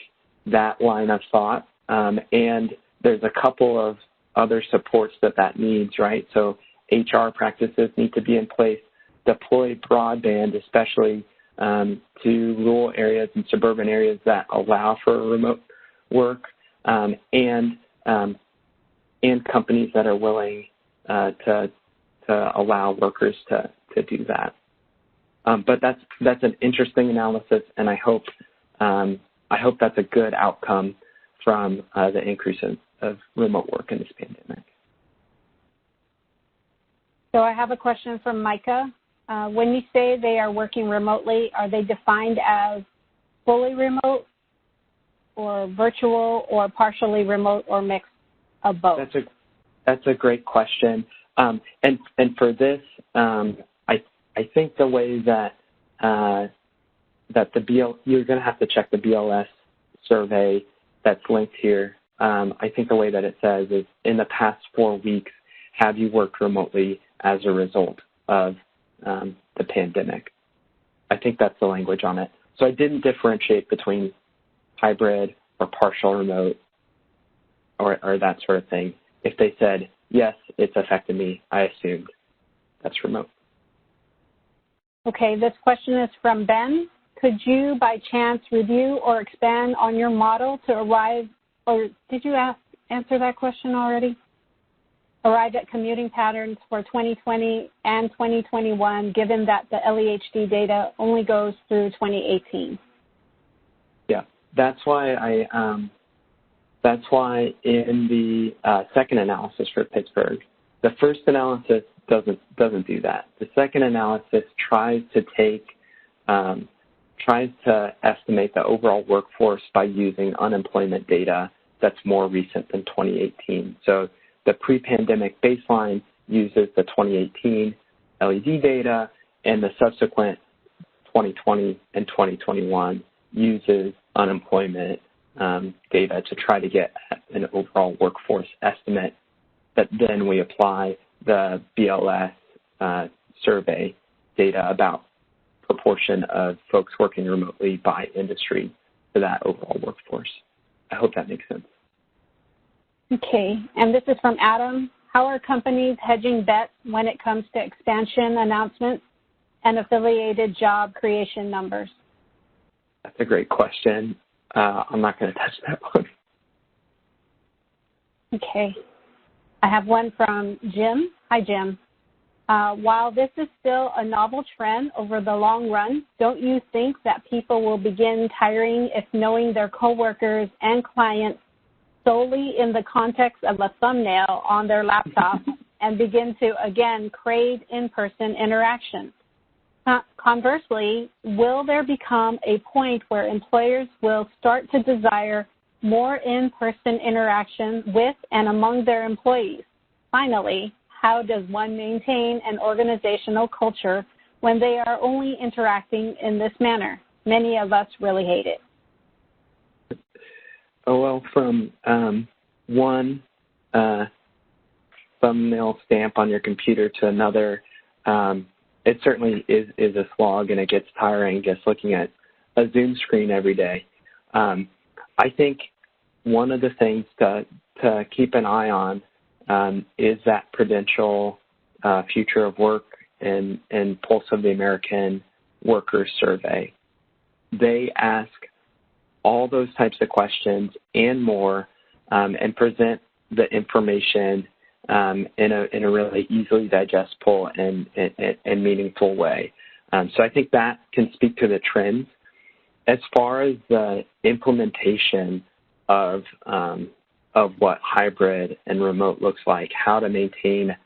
that line of thought, and there's a couple of other supports that needs, right? So HR practices need to be in place, deploy broadband, especially to rural areas and suburban areas that allow for remote work, and companies that are willing to allow workers to do that. But that's an interesting analysis, and I hope that's a good outcome from the increase of remote work in this pandemic. So I have a question from Micah. When you say they are working remotely, are they defined as fully remote or virtual or partially remote or mix of both? That's a great question. And for this, I think the way that you're going to have to check the BLS survey that's linked here. I think the way that it says is, in the past 4 weeks, have you worked remotely as a result of the pandemic? I think that's the language on it. So I didn't differentiate between hybrid or partial remote or that sort of thing. If they said, yes, it's affected me, I assumed that's remote. Okay, this question is from Ben. Could you, by chance, review or expand on your model to arrive, or did you answer that question already? Arrive at commuting patterns for 2020 and 2021, given that the LEHD data only goes through 2018. Yeah, that's why in the second analysis for Pittsburgh, the first analysis doesn't do that. The second analysis tries to estimate the overall workforce by using unemployment data that's more recent than 2018. So the pre-pandemic baseline uses the 2018 LED data, and the subsequent 2020 and 2021 uses unemployment data to try to get an overall workforce estimate that then we apply the BLS survey data about proportion of folks working remotely by industry to that overall workforce. I hope that makes sense. Okay, and this is from Adam. How are companies hedging bets when it comes to expansion announcements and affiliated job creation numbers? That's a great question. I'm not going to touch that one. Okay. I have one from Jim. Hi, Jim. While this is still a novel trend over the long run, don't you think that people will begin tiring if knowing their coworkers and clients solely in the context of a thumbnail on their laptop and begin to, again, crave in-person interaction? Conversely, will there become a point where employers will start to desire more in-person interaction with and among their employees? Finally, how does one maintain an organizational culture when they are only interacting in this manner? Many of us really hate it. Oh, well, from one thumbnail stamp on your computer to another, it certainly is a slog, and it gets tiring just looking at a Zoom screen every day. I think one of the things to keep an eye on is that credential Future of Work and Pulse of the American Workers Survey. They ask all those types of questions and more and present the information in a really easily digestible and meaningful way. So I think that can speak to the trends. As far as the implementation of what hybrid and remote looks like, how to maintain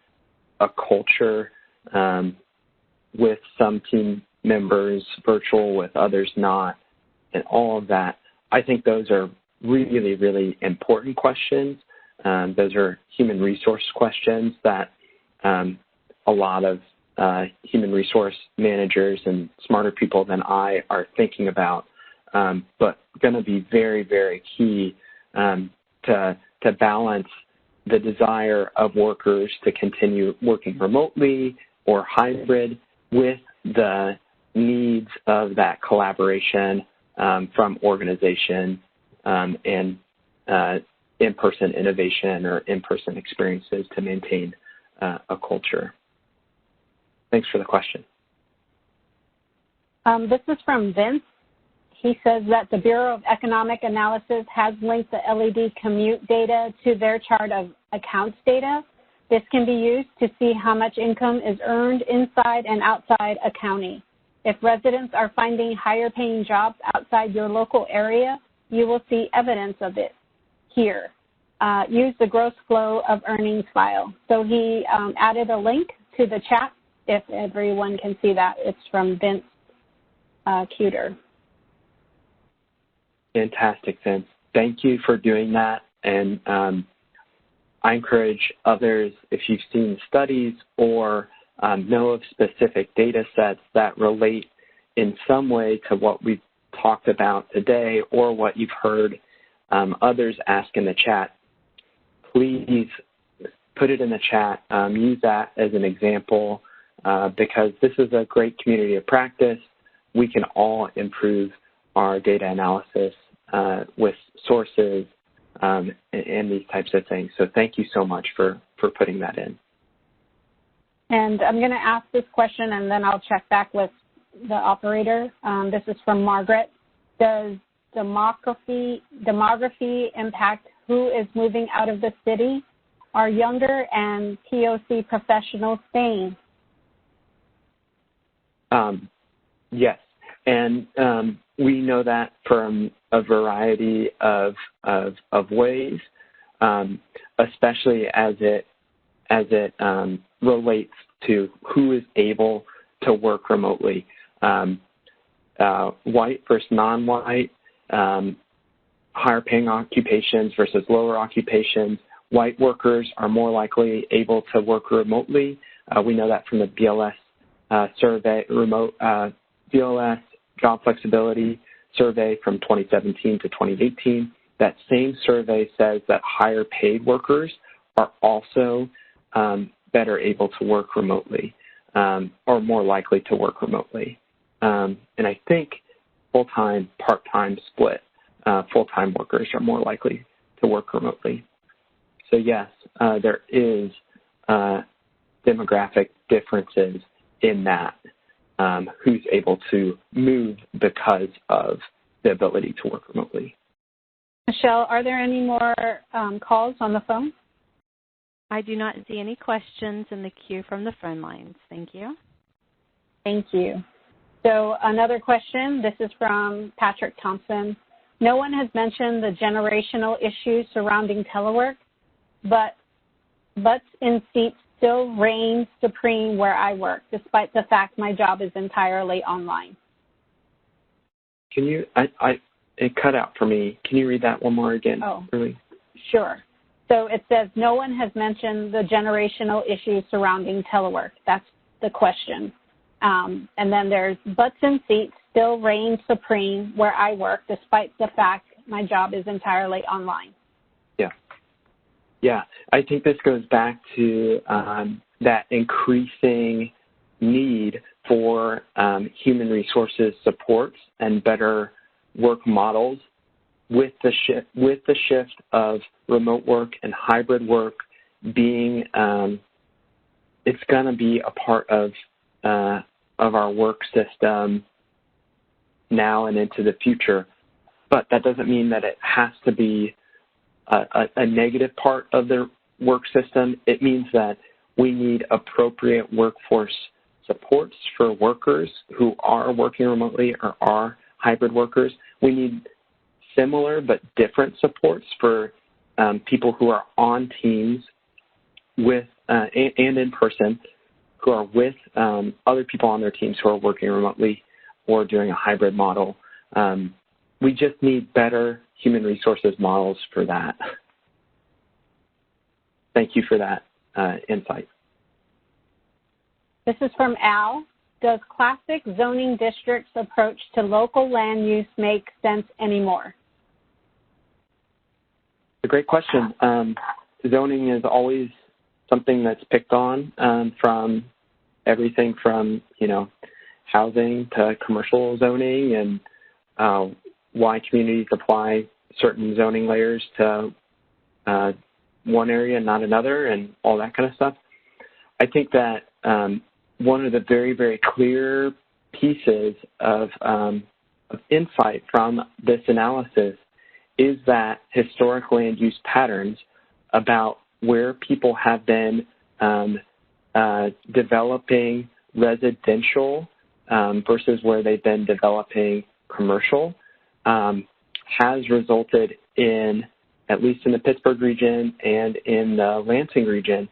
a culture with some team members virtual, with others not, and all of that, I think those are really, really important questions. Those are human resource questions that a lot of human resource managers and smarter people than I are thinking about, but going to be very, very key to balance the desire of workers to continue working remotely or hybrid with the needs of that collaboration from organization and in-person innovation or in-person experiences to maintain a culture. Thanks for the question. This is from Vince. He says that the Bureau of Economic Analysis has linked the LED commute data to their chart of accounts data. This can be used to see how much income is earned inside and outside a county. If residents are finding higher paying jobs outside your local area, you will see evidence of it here. Use the gross flow of earnings file. So he added a link to the chat if everyone can see that. It's from Vince Cuter. Fantastic, Vince. Thank you for doing that. And I encourage others, if you've seen studies or know of specific data sets that relate in some way to what we've talked about today or what you've heard others ask in the chat, please put it in the chat. Use that as an example because this is a great community of practice. We can all improve our data analysis with sources and these types of things. So thank you so much for putting that in. And I'm going to ask this question and then I'll check back with the operator. This is from Margaret. Does demography impact who is moving out of the city? Are younger and POC professionals staying? Yes, and we know that from a variety of ways, especially as it relates to who is able to work remotely. White versus non-white, higher paying occupations versus lower occupations. White workers are more likely able to work remotely. We know that from the BLS survey, BLS job flexibility survey from 2017 to 2018. That same survey says that higher paid workers are also better able to work remotely or more likely to work remotely. And I think full-time, part-time split, full-time workers are more likely to work remotely. So yes, there is demographic differences in that, who's able to move because of the ability to work remotely. Michelle, are there any more calls on the phone? I do not see any questions in the queue from the phone lines. Thank you. Thank you. So another question, this is from Patrick Thompson. No one has mentioned the generational issues surrounding telework, but butts in seats still reign supreme where I work, despite the fact my job is entirely online. Can you, it cut out for me. Can you read that one more again? Oh, really? Sure. So it says, no one has mentioned the generational issues surrounding telework. That's the question. And then there's butts in seats still reign supreme where I work, despite the fact my job is entirely online. Yeah, I think this goes back to that increasing need for human resources supports and better work models with the shift of remote work and hybrid work being it's going to be a part of our work system now and into the future. But that doesn't mean that it has to be a negative part of the work system. It means that we need appropriate workforce supports for workers who are working remotely or are hybrid workers. We need similar but different supports for people who are on teams with and in person, who are with other people on their teams who are working remotely or doing a hybrid model. We just need better human resources models for that. Thank you for that insight. This is from Al. Does classic zoning districts approach to local land use make sense anymore? A great question. Zoning is always something that's picked on from everything from, housing to commercial zoning, and why communities apply certain zoning layers to one area and not another, and all that kind of stuff. I think that one of the very, very clear pieces of insight from this analysis is that historic land use patterns about where people have been developing residential versus where they've been developing commercial has resulted in, at least in the Pittsburgh region and in the Lansing region,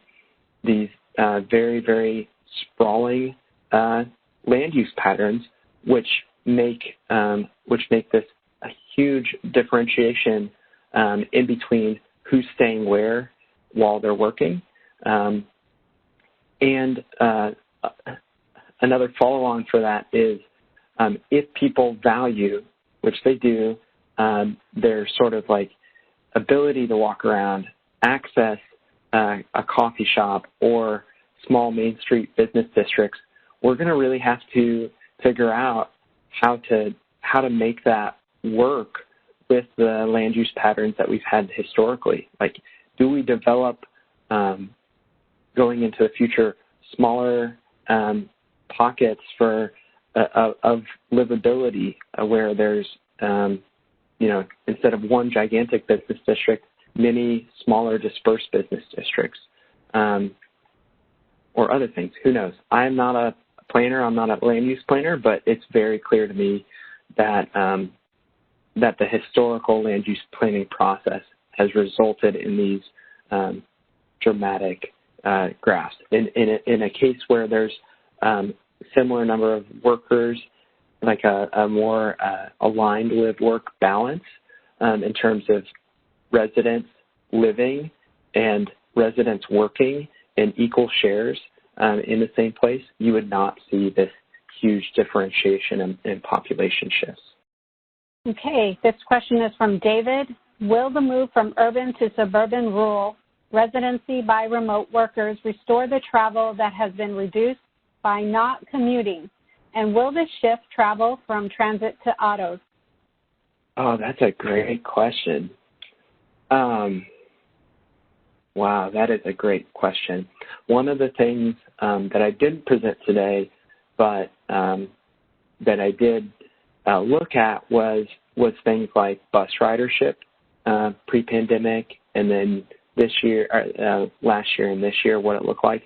these very, very sprawling land use patterns, which make this a huge differentiation in between who's staying where while they're working. And another follow-on for that is if people value, which they do, their sort of like ability to walk around, access a coffee shop or small Main Street business districts, we're going to really have to figure out how to make that work with the land use patterns that we've had historically. Like, do we develop, going into the future, smaller pockets for of livability where there's, instead of one gigantic business district, many smaller dispersed business districts, or other things? Who knows? I'm not a planner. I'm not a land use planner, but it's very clear to me that that the historical land use planning process has resulted in these dramatic graphs. In a case where there's similar number of workers, like a more aligned live-work balance in terms of residents living and residents working in equal shares in the same place, you would not see this huge differentiation in population shifts. Okay, this question is from David. Will the move from urban to suburban rural residency by remote workers restore the travel that has been reduced by not commuting? And will this shift travel from transit to autos? Oh, that's a great question. Wow, that is a great question. One of the things that I didn't present today, but that I did look at was things like bus ridership pre-pandemic, and then this year, last year and this year, what it looked like.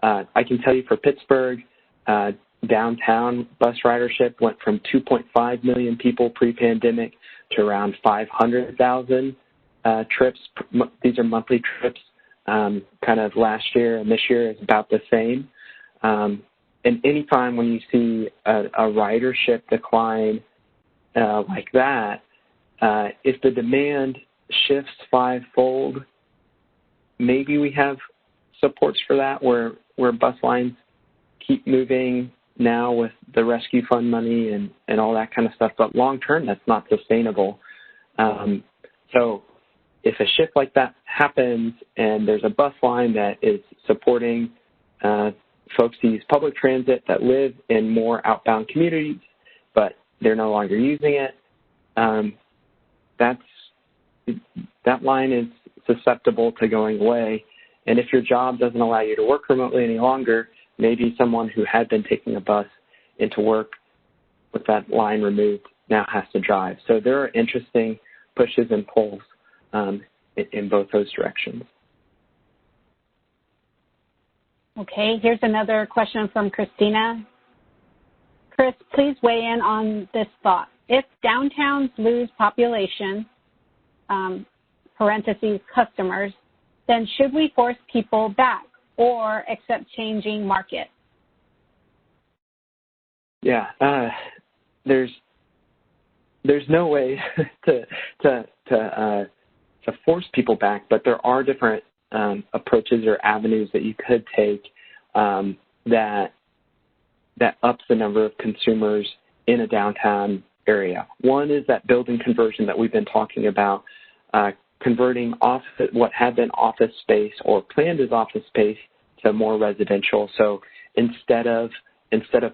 I can tell you for Pittsburgh, downtown bus ridership went from 2.5 million people pre-pandemic to around 500,000 trips. These are monthly trips, kind of last year, and this year is about the same. And anytime when you see a ridership decline like that, if the demand shifts fivefold, maybe we have supports for that where bus lines keep moving now with the rescue fund money and all that kind of stuff. But long term, that's not sustainable. So if a shift like that happens and there's a bus line that is supporting folks who use public transit that live in more outbound communities, but they're no longer using it, that line is susceptible to going away. And if your job doesn't allow you to work remotely any longer, maybe someone who had been taking a bus into work with that line removed now has to drive. So there are interesting pushes and pulls in both those directions. Okay, here's another question from Christina. Chris, please weigh in on this thought. If downtowns lose population, parentheses, customers, then should we force people back or accept changing market? Yeah, there's no way to force people back, but there are different approaches or avenues that you could take that ups the number of consumers in a downtown area. One is that building conversion that we've been talking about, converting what had been office space or planned as office space to more residential. So instead of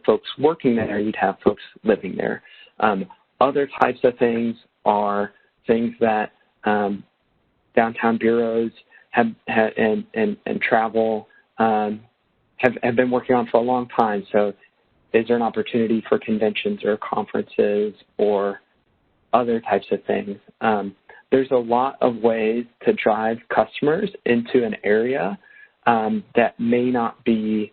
folks working there, you'd have folks living there. Other types of things are things that downtown bureaus and travel have been working on for a long time. So is there an opportunity for conventions or conferences or other types of things? There's a lot of ways to drive customers into an area that may not be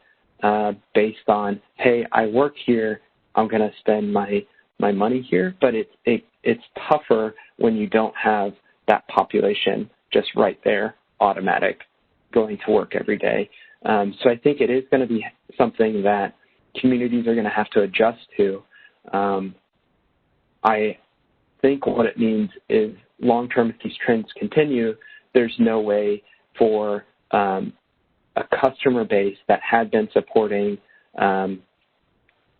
based on, hey, I work here, I'm going to spend my money here, but it's tougher when you don't have that population just right there, automatic, going to work every day. So I think it is going to be something that communities are going to have to adjust to. I think what it means is long-term, if these trends continue, there's no way for a customer base that had been supporting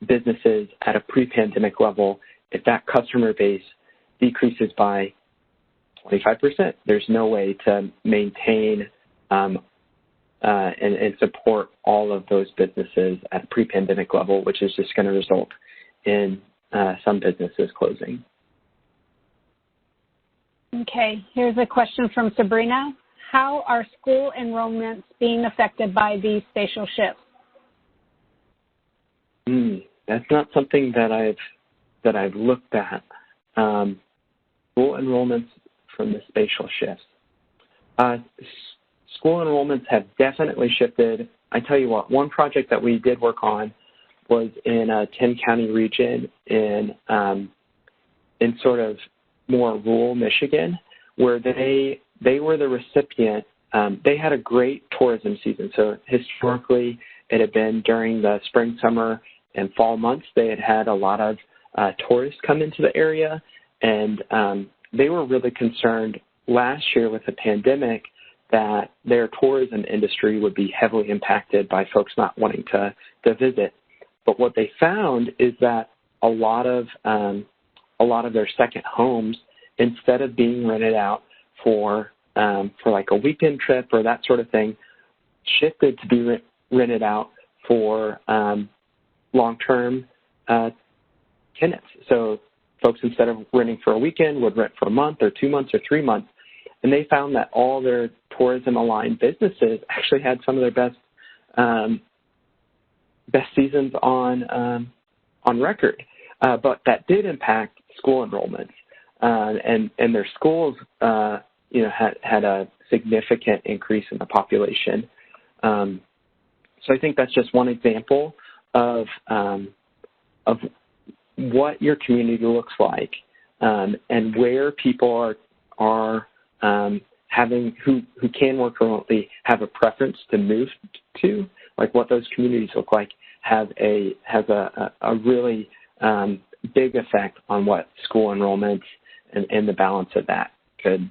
businesses at a pre-pandemic level, if that customer base decreases by 25%, there's no way to maintain and support all of those businesses at a pre-pandemic level, which is just going to result in some businesses closing. Okay, here's a question from Sabrina. How are school enrollments being affected by these spatial shifts? That's not something that I've looked at. School enrollments from the spatial shifts. School enrollments have definitely shifted. I tell you what, one project that we did work on was in a 10-county region in sort of more rural Michigan, where they were the recipient. They had a great tourism season. So historically, it had been during the spring, summer, and fall months. They had a lot of tourists come into the area, and they were really concerned last year with the pandemic that their tourism industry would be heavily impacted by folks not wanting to visit. But what they found is that a lot of their second homes, instead of being rented out for like a weekend trip or that sort of thing, shifted to be rented out for long-term tenants. So folks, instead of renting for a weekend, would rent for a month or 2 months or 3 months. And they found that all their tourism-aligned businesses actually had some of their best seasons on record. But that did impact school enrollments, and their schools, had a significant increase in the population. So I think that's just one example of what your community looks like, and where people are having who can work remotely have a preference to move to, like what those communities look like, has a really big effect on what school enrollments and the balance of that could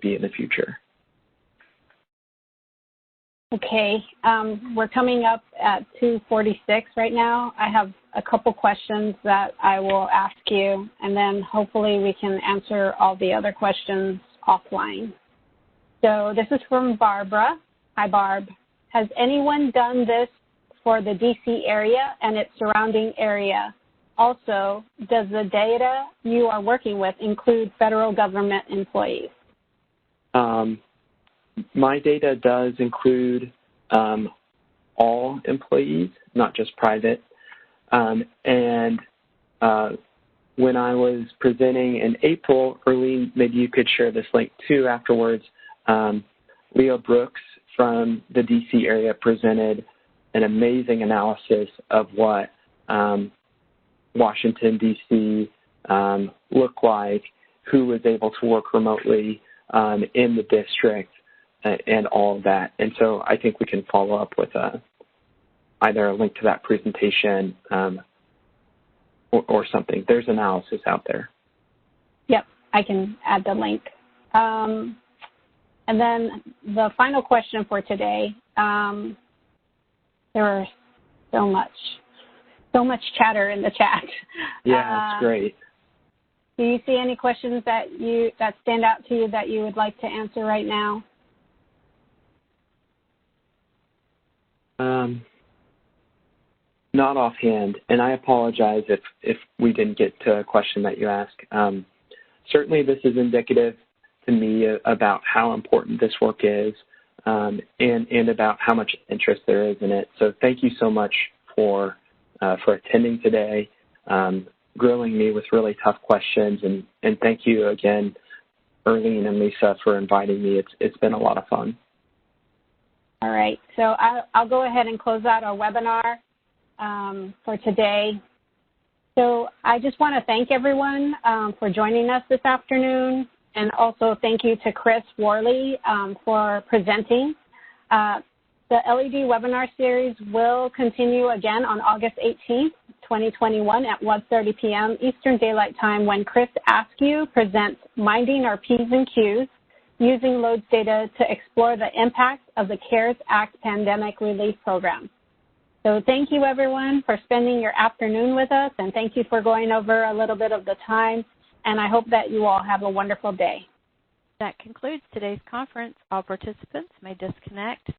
be in the future. Okay, we're coming up at 2:46 right now. I have a couple questions that I will ask you, and then hopefully we can answer all the other questions offline. So this is from Barbara. Hi, Barb. Has anyone done this for the DC area and its surrounding area? Also, does the data you are working with include federal government employees? my data does include all employees, not just private. When I was presenting in April, Erlene, maybe you could share this link too afterwards. Leo Brooks from the DC area presented an amazing analysis of what Washington, D.C. looked like, who was able to work remotely in the district, and all of that. And so I think we can follow up with either a link to that presentation or something. There's analysis out there. Yep, I can add the link. And then the final question for today, there was so much chatter in the chat. Yeah, it's great. Do you see any questions that stand out to you that you would like to answer right now? Not offhand, and I apologize if we didn't get to a question that you asked. Certainly this is indicative to me about how important this work is and about how much interest there is in it. So thank you so much for attending today, grilling me with really tough questions, and thank you again, Erlene and Lisa, for inviting me. It's been a lot of fun. All right, so I'll go ahead and close out our webinar for today. So I just want to thank everyone for joining us this afternoon, and also thank you to Chris Worley for presenting. The LED webinar series will continue again on August 18th, 2021 at 1:30 p.m. Eastern Daylight Time, when Chris Askew presents Minding Our P's and Q's, using loads data to explore the impacts of the CARES Act Pandemic Relief Program. So thank you, everyone, for spending your afternoon with us, and thank you for going over a little bit of the time, and I hope that you all have a wonderful day. That concludes today's conference. All participants may disconnect.